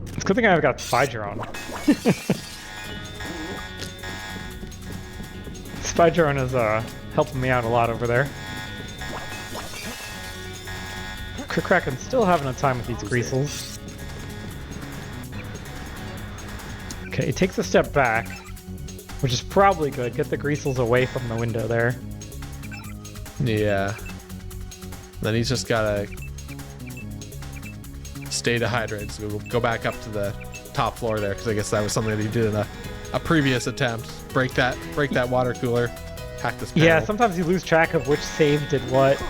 It's a good thing I've got Spider on. Spider is helping me out a lot over there. krickraken's still having a time with these greasels. Okay, he takes a step back, which is probably good. Get the greasels away from the window there. Yeah. Then he's just gotta stay dehydrated. So we'll go back up to the top floor there, because I guess that was something that he did in a previous attempt. Break that water cooler. hack this panel. Yeah, sometimes you lose track of which save did what.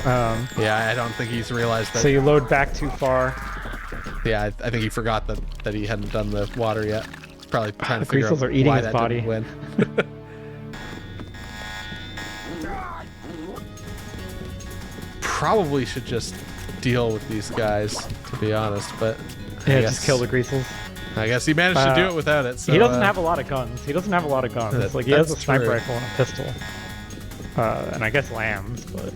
Yeah, I don't think he's realized that. So you load back too far. Yeah, I think he forgot that he hadn't done the water yet. Probably trying to The figure out Greasels are eating why his that body. didn't win. Probably should just deal with these guys, to be honest, but Yeah, just kill the Greasels. I guess he managed to do it without it. So, he doesn't have a lot of guns. He doesn't have a lot of guns. Like, he has a sniper true. rifle and a pistol. And I guess lambs, but...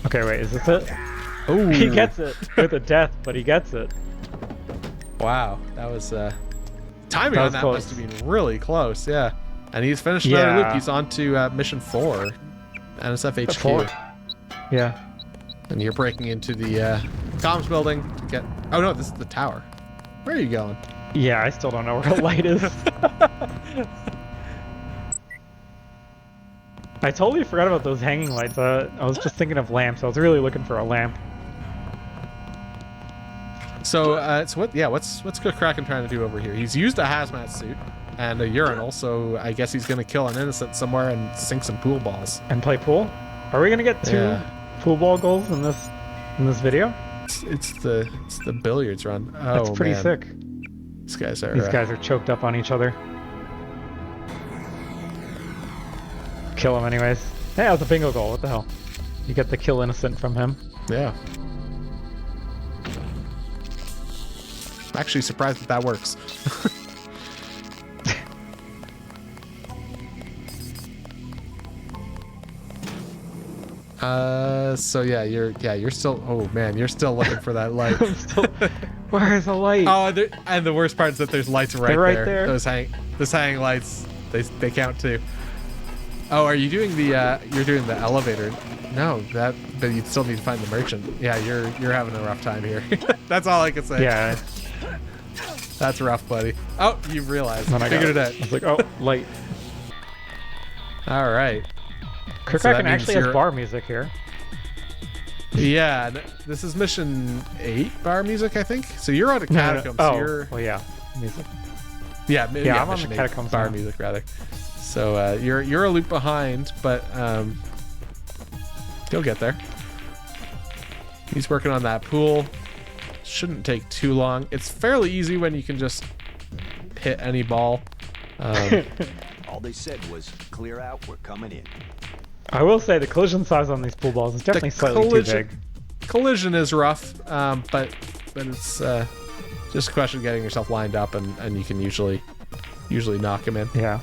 Okay, wait, is this it? Ooh. He gets it with a death, but he gets it. Wow, that was timing That on was that close. must have been really close. Yeah, and he's finished another loop. Yeah. He's on to mission 4, NSF HQ. 4. Yeah. And you're breaking into the comms building to get. Oh no, this is the tower. Where are you going? Yeah, I still don't know where the light is. I totally forgot about those hanging lights. I was just thinking of lamps. I was really looking for a lamp. So, what? Yeah, what's krickraken trying to do over here? He's used a hazmat suit and a urinal, so I guess he's gonna kill an innocent somewhere and sink some pool balls. And play pool? Are we gonna get 2 pool ball goals in this video? It's the billiards run. Oh, That's pretty man. sick. These guys are. These guys are choked up on each other. Kill him anyways. Hey, that was a bingo goal. What the hell? You get the kill innocent from him. Yeah. I'm actually surprised that works. So yeah, you're still. Oh man, you're still looking for that light. Where's the light? Oh, and the worst part is that there's lights right, They're right there. Those hanging lights. They count too. Oh, are you doing the? You're doing the elevator. No, but you still need to find the merchant. Yeah, you're having a rough time here. That's all I can say. Yeah. That's rough, buddy. Oh, you've realized. Then I Figured it got out. I was like, oh, light. All right. krickraken means actually has you're- bar music here. Yeah, this is mission 8 bar music, I think. So you're on a No, no, no. catacomb. Oh, So you're well, yeah, music. yeah, I'm on mission the 8 catacombs bar now. music rather. So you're a loop behind, but you'll get there. He's working on that pool. Shouldn't take too long. It's fairly easy when you can just hit any ball. All they said was, clear out, we're coming in. I will say the collision size on these pool balls is definitely slightly too big. Collision is rough, but it's just a question of getting yourself lined up, and you can usually knock him in. Yeah.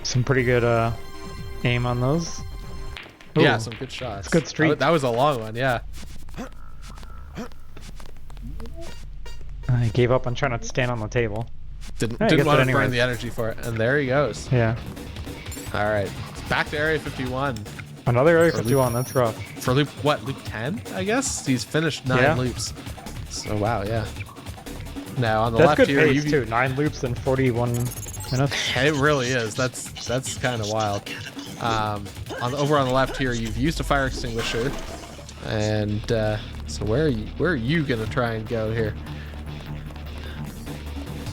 Some pretty good aim on those. Ooh. Yeah, some good shots. It's a good streak. That was a long one, yeah. I gave up on trying to stand on the table. Didn't Yeah, he gets want it to burn anyways. the energy for it, and there he goes. Yeah. All right, back to Area 51 Another Area Or 51, that's rough. for loop 10, I guess. He's finished 9 Yeah. loops. So wow, yeah. Now on the That's left good here, pace too. 9 loops in 41 minutes. it really is. That's kind of wild. Over on the left here, you've used a fire extinguisher, and so where are you gonna try and go here?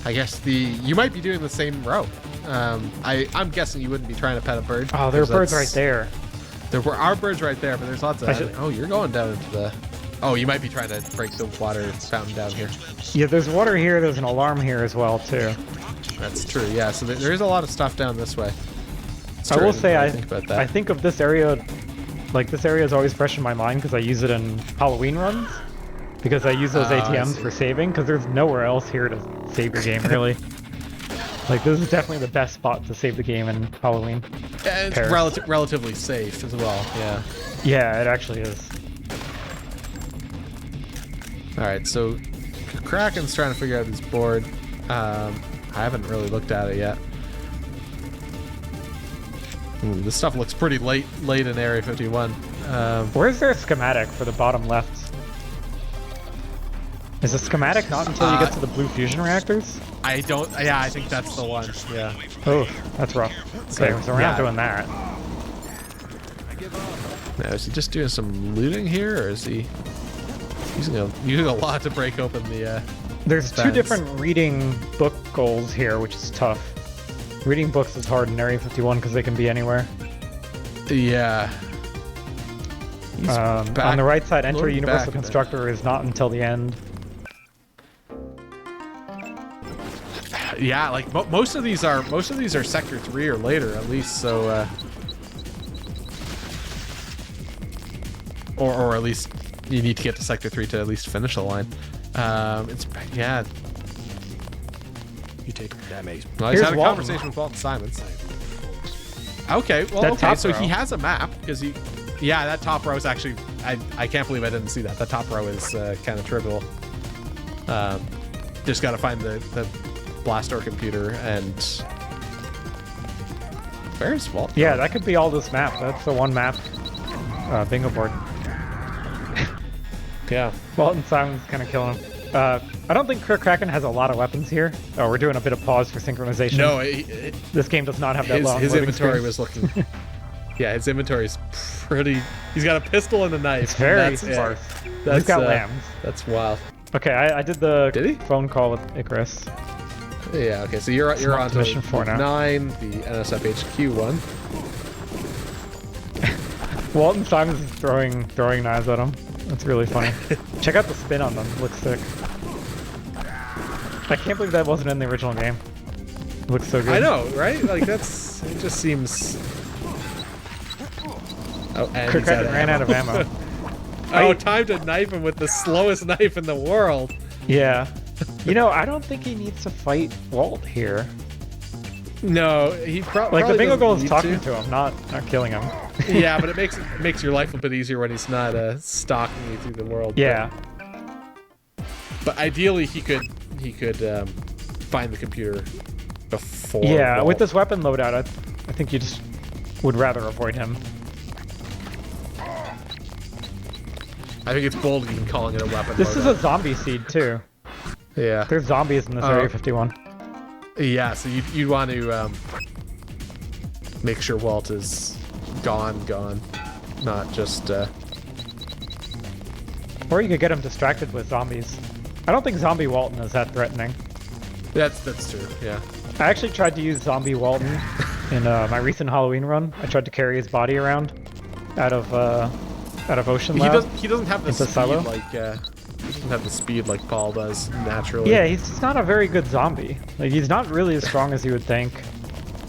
I guess you might be doing the same row. I'm guessing you wouldn't be trying to pet a bird. Oh, there are 'cause birds right that's- there. There are birds right there, but there's lots of. I should- Oh, you're going down into the. Oh, you might be trying to break the water fountain down here. Yeah, there's water here. There's an alarm here as well too. That's true. Yeah. So there is a lot of stuff down this way. It's I true, will didn't say really I think about that. I think of this area, like this area is always fresh in my mind because I use it in Halloween runs. Because I use those Oh, I ATMs see. for saving. Because there's nowhere else here to save your game really. Like this is definitely the best spot to save the game in Halloween. And it's Paris. relatively safe as well. Yeah. Yeah, it actually is. All right. So Kraken's trying to figure out his board. I haven't really looked at it yet. This stuff looks pretty late in Area 51. Where's their schematic for the bottom left? Is the schematic not until you get to the blue fusion reactors? I don't. Yeah, I think that's the one. Yeah. Oh, that's rough. So, Okay, so we're yeah. not doing that. Now, is he just doing some looting here, or is he? Using a lot to break open the. There's two fence. different reading book goals here, which is tough. Reading books is hard in Area 51 because they can be anywhere. Yeah. He's On back- the right side, enter loading Universal back a bit. Constructor is not until the end. Yeah, like most of these are Sector 3 or later at least. So, or at least you need to get to Sector 3 to at least finish the line. It's yeah. You take That makes Well, he's Here's had a Walton. conversation with Walton Simons. Okay, well, That okay, top so row. he has a map because yeah, that top row is actually, I can't believe I didn't see that. That top row is kind of trivial. Just got to find the blast door computer and where's Walton? Yeah, that could be all this map. That's the one map bingo board. Yeah. Walton Simon's kind of killing him. I don't think krickraken has a lot of weapons here. Oh, we're doing a bit of pause for synchronization. No, This game does not have that long his loading inventory screen. was looking. Yeah, his inventory is pretty. He's got a pistol and a knife. It's very That's sparse. That's, He's got lambs. That's wild. Okay, I did the Did he? phone call with Icarus. Yeah. Okay. So you're not on to mission 4 now. 9, the NSF HQ one. Walton Simons is throwing knives at him. That's really funny. Check out the spin on them. Looks sick. I can't believe that wasn't in the original game. Looks so good. I know, right? Like that's. It just seems. Oh, and he's krickraken ran out of ammo. Oh, time to knife him with the slowest knife in the world. Yeah. You know, I don't think he needs to fight Walt here. No, he probably Like the bingo goal is need talking to him, not killing him. Yeah, but it makes your life a bit easier when he's not stalking you through the world. Yeah. But ideally, he could find the computer before. Yeah, Walt. with this weapon loadout, I think you just would rather avoid him. I think it's bold even calling it a weapon. This is a loadout. zombie seed too. Yeah. There's zombies in this Area 51. Yeah, so you'd want to make sure Walt is gone, not just. Or you could get him distracted with zombies. I don't think zombie Walton is that threatening. That's true. Yeah. I actually tried to use zombie Walton in my recent Halloween run. I tried to carry his body around out of Ocean Lab. He doesn't have the Into speed silo? like he doesn't have the speed like Paul does naturally. Yeah, he's just not a very good zombie. Like he's not really as strong as you would think.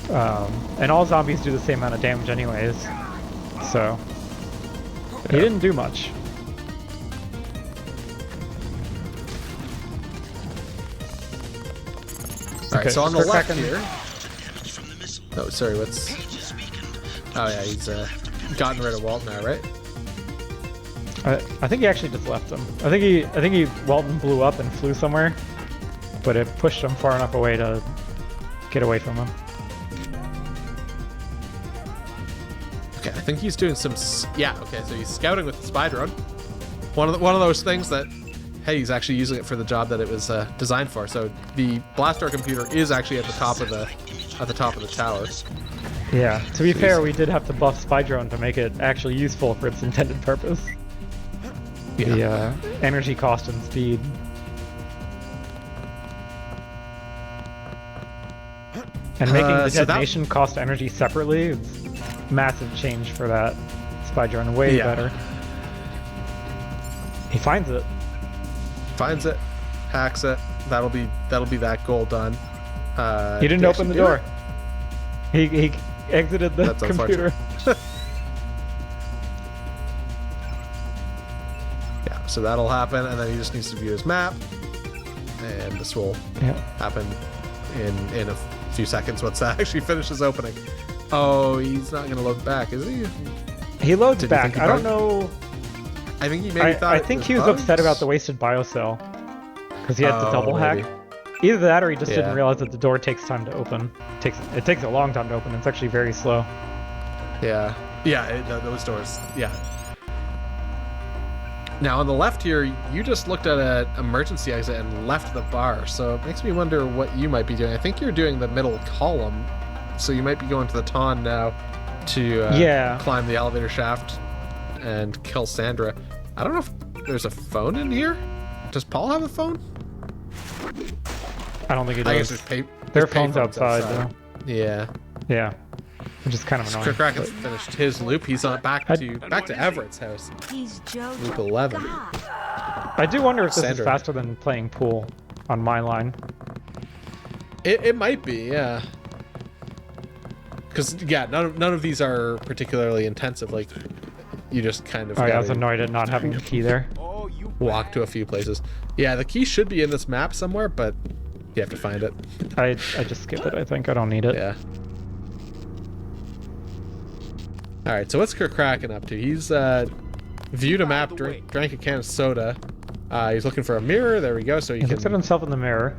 And all zombies do the same amount of damage anyways. So he didn't do much. All right, Okay, so on the left krickraken- here. Oh, sorry. What's? Oh yeah, he's gotten rid of Walt now, right? I think he actually just left him. I think he Walton blew up and flew somewhere, but it pushed him far enough away to get away from him. Okay, I think he's doing some. Yeah. Okay, so he's scouting with the spy drone. One of those things that, hey, he's actually using it for the job that it was designed for. So the blast door computer is actually at the top of the tower. Yeah. To be fair, we did have to buff spy drone to make it actually useful for its intended purpose. Yeah. The energy cost and speed. And making the so that- detonation cost energy separately is massive change for that spy drone. Way Yeah. better. He finds it. Finds it, hacks it. That'll be that goal done. He didn't did open the actually do door. He exited the That's computer. Yeah, so that'll happen, and then he just needs to view his map, and this will Yeah. happen in a few seconds once that actually finishes opening. Oh, he's not gonna load back, is he? He loads Did you back. think he I don't bugged? know. I think he maybe thought. I it think he was bugs. upset about the wasted biocell because he had to Oh, double hack. maybe. Either that, or he just Yeah. didn't realize that the door takes time to open. It takes a long time to open. It's actually very slow. Yeah, those doors. Yeah. Now on the left here, you just looked at an emergency exit and left the bar, so it makes me wonder what you might be doing. I think you're doing the middle column, so you might be going to the Ton now to Yeah. climb the elevator shaft and kill Sandra. I don't know if there's a phone in here. Does Paul have a phone? I don't think it I guess does. there's phones outside, though. Yeah. Yeah. Which is kind of annoying. krickraken's finished his loop. He's on back to Everett's house. He's Joe. Loop 11. I do wonder if this Sandra. is faster than playing pool on my line. It might be, yeah. Because yeah, none of these are particularly intensive. Like you just kind of. Oh, yeah, I was annoyed at not having the key there. Walk to a few places. Yeah, the key should be in this map somewhere, but you have to find it. I just skip it. I think I don't need it. Yeah. All right. So what's krickraken up to? He's viewed a map, drank a can of soda. He's looking for a mirror. There we go. So He looks at himself in the mirror.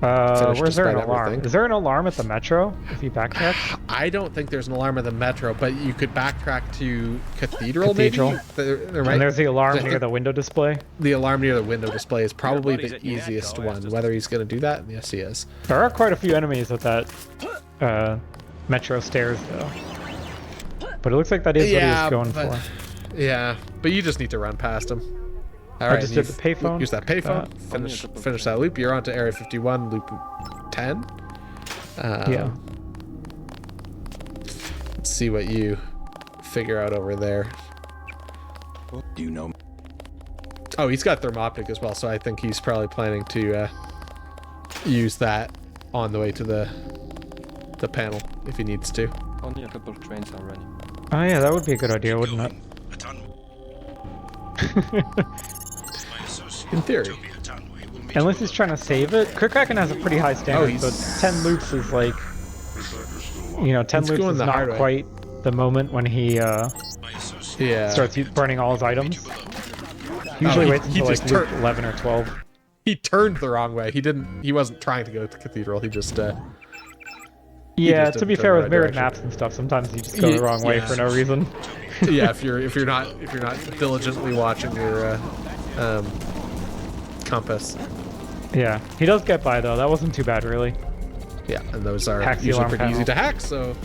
finish Where's there an despite alarm? everything. Is there an alarm at the metro if you backtrack? I don't think there's an alarm at the metro, but you could backtrack to Cathedral. Cathedral. Maybe? There might- And there's the alarm I near think the window display. The alarm near the window display is probably buddies the at your head, easiest though, one. Whether he's going to do that, yes, he is. There are quite a few enemies at that metro stairs, though. But it looks like that is what he was going but, for. Yeah, but you just need to run past him. All I right, just and did the payphone. Use that payphone. Finish that loop. You're on to Area 51, loop 10. Yeah. Let's see what you figure out over there. Do you know? Oh, he's got thermoptic as well, so I think he's probably planning to use that on the way to the panel if he needs to. Only a couple of trains are running. Oh yeah, that would be a good idea, wouldn't it? In theory. Unless he's trying to save it. krickraken has a pretty high standard, he's- so 10 loops is like... 10 He's loops going is the not hard way. quite the moment when he Yeah. starts burning all his items. Usually he- waits he until like just loop turned- 11 or 12. He turned the wrong way. He wasn't trying to go to Cathedral. He just Yeah, just to be didn't fair turn with the right mirrored direction. maps and stuff, sometimes you just go the wrong way yeah. for no reason. yeah, if you're not diligently watching your compass. Yeah, he does get by though. That wasn't too bad, really. Yeah, and those are Hacks the usually alarm pretty easy panel. to hack, so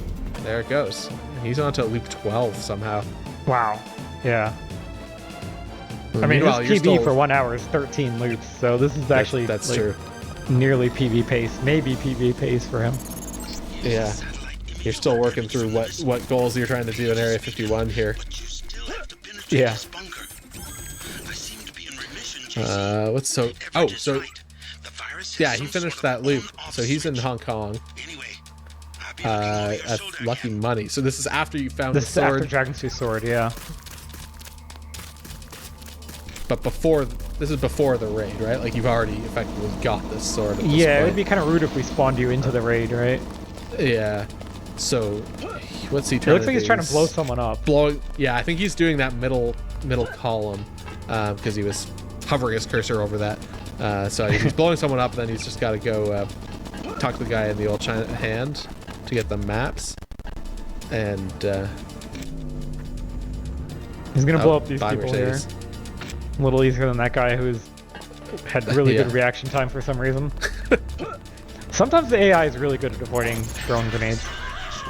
there it goes. And he's on to loop 12 somehow. Wow. Yeah. I mean, Meanwhile, his you're PB still- for 1 hour is 13 loops, so this is actually that's like, true. nearly PB pace, maybe PB pace for him. Yeah. You're still working through what goals you're trying to do in Area 51 here. Yeah. What's so... Oh, so... Yeah, he finished that loop. So he's in Hong Kong. At Lucky Money. So this is after you found This the is after sword. Dragon's Tooth Sword, yeah. But before... This is before the raid, right? Like you've already effectively got this sword at this Yeah, it would point. be kind of rude if we spawned you into the raid, right? Yeah. So, what's he It trying looks to like he's do? trying to blow someone up. Blowing. Yeah, I think he's doing that middle column because he was hovering his cursor over that. So he's blowing someone up, and then he's just got to go talk to the guy in the old China hand to get the maps. And He's gonna blow up these bye, people here. Mercedes. A little easier than that guy who's had really Yeah. good reaction time for some reason. Sometimes the AI is really good at avoiding throwing grenades.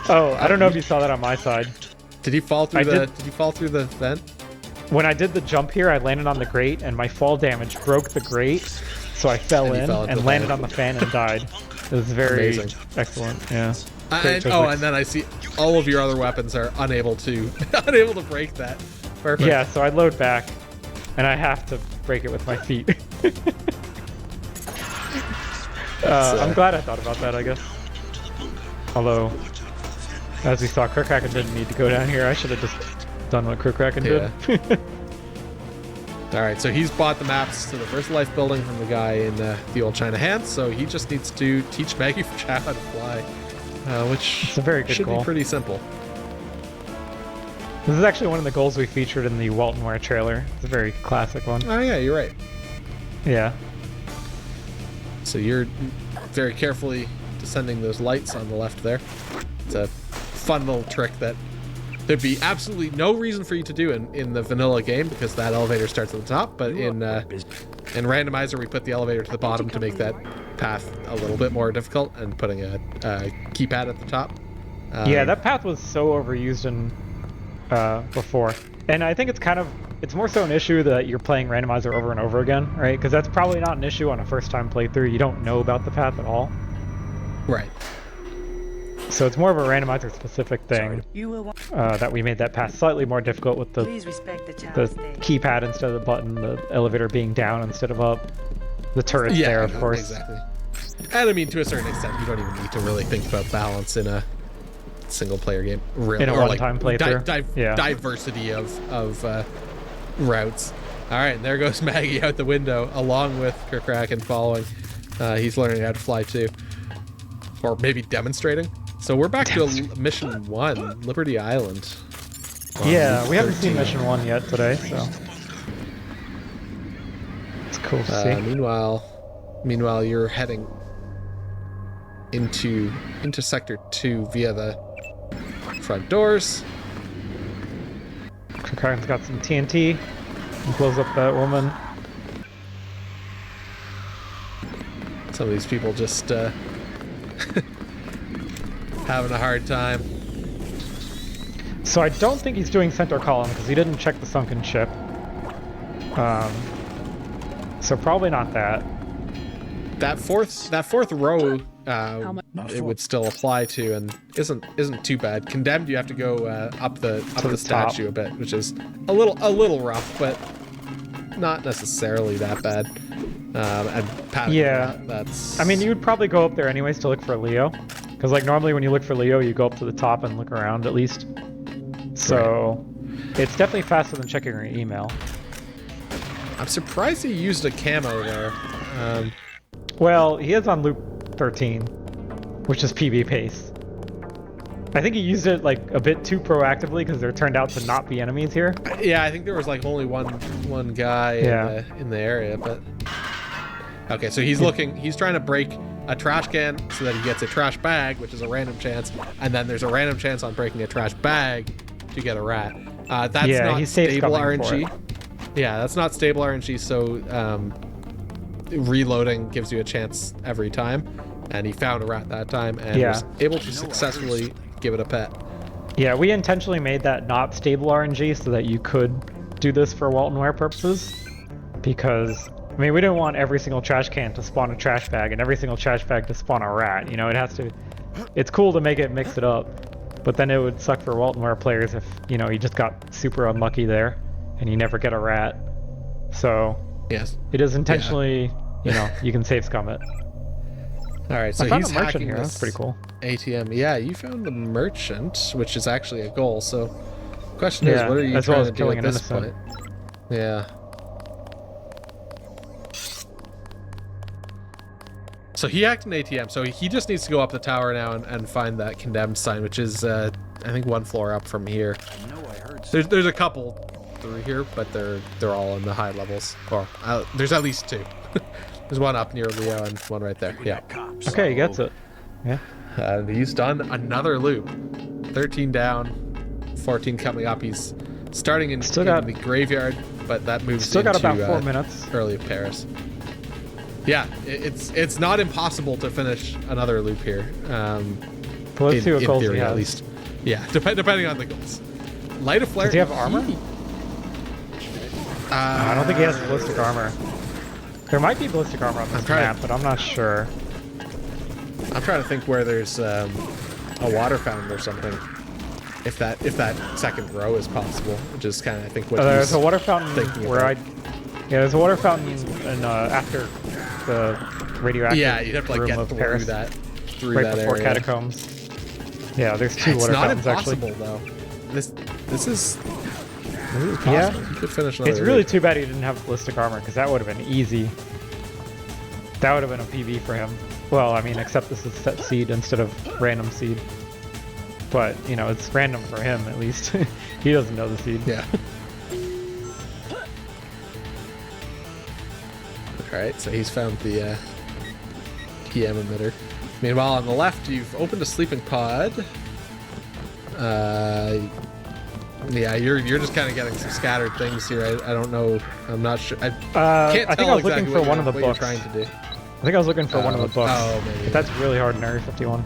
Oh, I don't know if you saw that on my side. Did he fall through I the? did- Did he fall through the vent? When I did the jump here, I landed on the grate, and my fall damage broke the grate, so I fell And you in fell into and the landed fan. on the fan and died. It was very Amazing. excellent. Yeah. Great physics. And then I see all of your other weapons are unable to break that. Perfect. Yeah, so I load back, and I have to break it with my feet. I'm glad I thought about that, I guess. Although, as we saw, krickraken didn't need to go down here. I should have just done what krickraken did. All right, so he's bought the maps to the First Life building from the guy in the old China hand, so he just needs to teach Maggie Chow how to fly, which It's a very good should goal. be pretty simple. This is actually one of the goals we featured in the WaltonWare trailer. It's a very classic one. Oh yeah, you're right. Yeah. So you're very carefully descending those lights on the left there. It's a fun little trick that there'd be absolutely no reason for you to do in the vanilla game because that elevator starts at the top, but in randomizer we put the elevator to the bottom to make that path a little bit more difficult and putting a keypad at the top. Yeah, that path was so overused in before. And I think it's kind of it's more so an issue that you're playing randomizer over and over again, right? Because that's probably not an issue on a first-time playthrough. You don't know about the path at all. Right. So it's more of a randomizer-specific thing that we made that path slightly more difficult with the keypad instead of the button, the elevator being down instead of up, the turrets there, of course. Exactly. And I mean, to a certain extent, you don't even need to really think about balance in a single-player game, really. In a one-time playthrough. Diversity of routes. All right, and there goes Maggie out the window, along with krickraken following. He's learning how to fly too, or maybe demonstrating. So we're back to mission 1, Liberty Island. Yeah, we haven't seen mission 1 yet today, so it's cool to see. Meanwhile, you're heading into sector 2 via the front doors. krickraken's got some TNT. And blows up that woman. Some of these people just having a hard time. So I don't think he's doing center column because he didn't check the sunken ship. So probably not that. That fourth row it would still apply to, and isn't too bad. Condemned, you have to go up the statue a bit, which is a little rough, but not necessarily that bad. And that's. I mean, you would probably go up there anyways to look for Leo, because like normally when you look for Leo, you go up to the top and look around at least. So it's definitely faster than checking your email. I'm surprised he used a camo there. Well, he is on loop 13, which is PB pace. I think he used it like a bit too proactively because there turned out to not be enemies here. Yeah, I think there was like only one guy in the area, but okay, so he's trying to break a trash can so that he gets a trash bag, which is a random chance, and then there's a random chance on breaking a trash bag to get a rat. That's not stable RNG. Yeah, that's not stable RNG, so reloading gives you a chance every time, and he found a rat that time and was able to successfully give it a pet. Yeah, we intentionally made that not stable RNG so that you could do this for WaltonWare purposes, because I mean we didn't want every single trash can to spawn a trash bag and every single trash bag to spawn a rat. You know, it has to. It's cool to make it mix it up, but then it would suck for WaltonWare players if you just got super unlucky there and you never get a rat. So yes, it is intentionally. You can save scum it. All right, so I found he's a merchant hacking here. this That's pretty cool. ATM. Yeah, you found the merchant, which is actually a goal. So, the question is, what are you as well trying as to do killing at an this innocent. point? Yeah. So he hacked an ATM. So he just needs to go up the tower now and find that condemned sign, which is I think one floor up from here. There's a couple through here, but they're all in the high levels. Or there's at least 2. There's one up near Leo and one right there. Yeah. Okay, he gets it. Yeah. He's done another loop. 13 down, 14 coming up. He's starting in the graveyard, but that moves still got into, about 4 minutes. Early Paris. Yeah, it's not impossible to finish another loop here. Let's see what goals theory, he has. at least. Yeah, depending on the goals. Light a flare. Does he have armor? I don't think he has ballistic armor. There might be ballistic armor on this map, but I'm not sure. I'm trying to think where there's a water fountain or something. If that second row is possible, which is kind of I think what there's a water fountain where there's a water fountain in after the radioactive you'd have to like get through Paris, that right before area. Catacombs. Yeah, there's 2 water fountains actually. It's not impossible though. This is possible. Yeah, you could finish another it's really too bad he didn't have ballistic armor because that would have been easy. That would have been a PB for him. Well, I mean, except this is set seed instead of random seed. But it's random for him at least. He doesn't know the seed. Yeah. All right, so he's found the PM emitter. Meanwhile, on the left, you've opened a sleeping pod. Yeah, you're just kind of getting some scattered things here. I don't know. I'm not sure. I can't I think tell I was exactly looking for one of the what you're books. trying to do. I think I was looking for one of the books. Oh, maybe. But that's really hard in Area 51.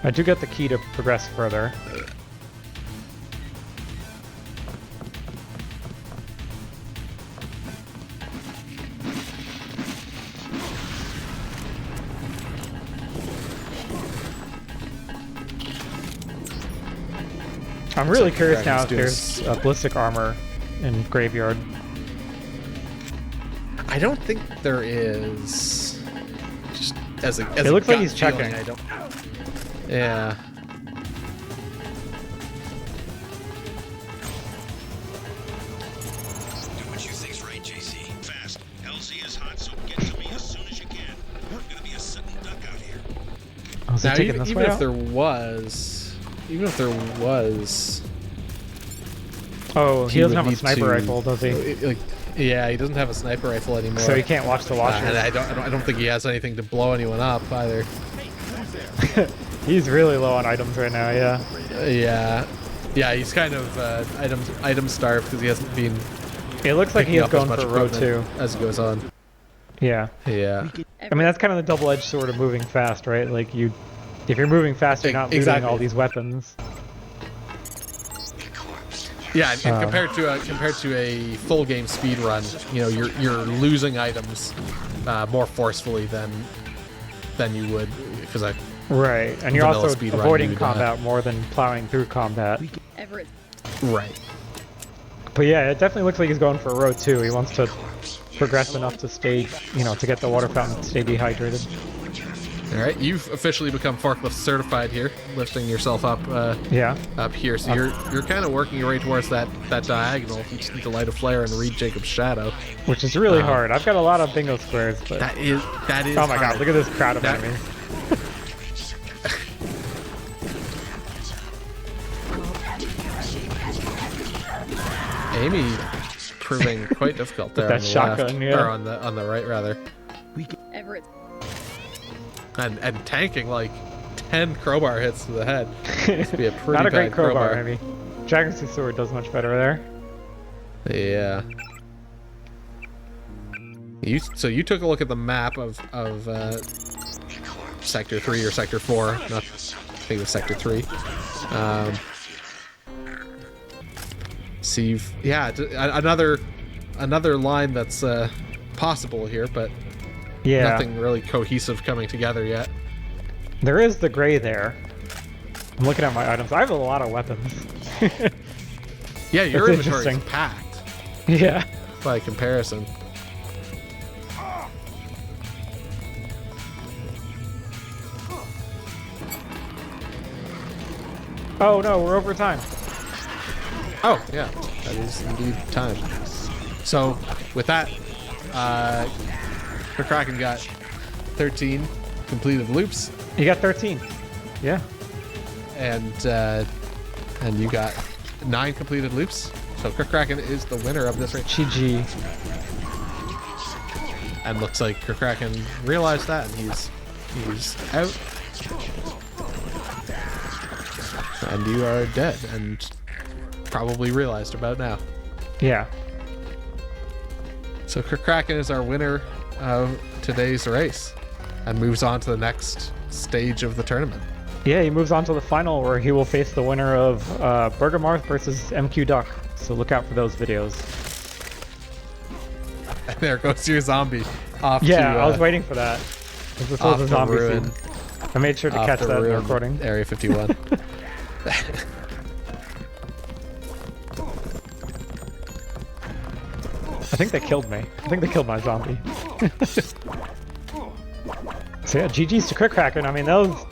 I do get the key to progress further. I'm really So curious now if Kraken's doing there's ballistic armor in Graveyard. I don't think there is. Just as a It looks like gut he's feeling, checking. I don't. Yeah. Do what you think's right, JC. Fast. LZ is hot, so get to me as soon as you can. There's gonna be a sitting duck out here. Oh, is he Now, taking even, this even way if out? there was, even if there was, Oh, he doesn't would have a need sniper to- rifle, does he? Like, yeah, he doesn't have a sniper rifle anymore. So he can't watch the watchers. And I don't think he has anything to blow anyone up either. He's really low on items right now. Yeah. Yeah, he's kind of item starved because he hasn't been. It looks like he picking is up as going much for row equipment 2. as it goes on. Yeah. Yeah. I mean, that's kind of the double-edged sword of moving fast, right? Like if you're moving fast, you're not losing Exactly. all these weapons. Yeah, and compared to a full game speed run, you know, you're losing items more forcefully than you would because I. Right, and you're Vanilla also speedrun, avoiding you'd, combat more than plowing through combat. Everett. Right. But yeah, it definitely looks like he's going for row 2. He wants to progress enough to stay, to get the water fountain to stay dehydrated. All right, you've officially become forklift certified here, lifting yourself up. Yeah. Up here, so you're kind of working your way towards that diagonal. You just need to light a flare and read Jacob's shadow. Which is really hard. I've got a lot of bingo squares, but That is. oh my god, hard. look at this crowd of That- enemies. Amy proving quite difficult there That on the shotgun, left, yeah. or on the right rather, Everett. and tanking like 10 crowbar hits to the head. Must be a pretty Not a great bad crowbar, maybe. Dragon's Tooth Sword does much better there. Yeah. So you took a look at the map of Sector 3 or Sector 4, not I think it was Sector 3. So you've another line that's possible here, but Yeah. nothing really cohesive coming together yet. There is the gray there. I'm looking at my items. I have a lot of weapons. Yeah, your That's inventory is interesting. packed Yeah. by comparison. Oh no, we're over time. Oh, yeah, that is indeed time. So, with that, krickraken got 13 completed loops, You got 13. Yeah. and you got 9 completed loops. So krickraken is the winner of this race. GG. And looks like krickraken realized that, and he's out. And you are dead, and probably realized about now. Yeah. So krickraken is our winner of today's race, and moves on to the next stage of the tournament. Yeah, he moves on to the final where he will face the winner of Bergamarth versus MQ Duck. So look out for those videos. And there goes your zombie off Yeah, to, I was waiting for that. 'Cause this off was a to zombie ruin- scene. I made sure to off catch to that in the ruin recording. Area 51. I think they killed me. I think they killed my zombie. So yeah, GG's to krickraken. I mean, that was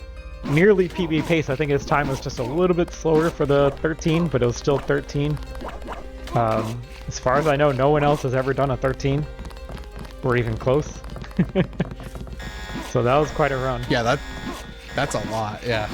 nearly PB pace. I think his time was just a little bit slower for the 13, but it was still 13. As far as I know, no one else has ever done a 13. Or even close. So that was quite a run. Yeah, that's a lot, yeah.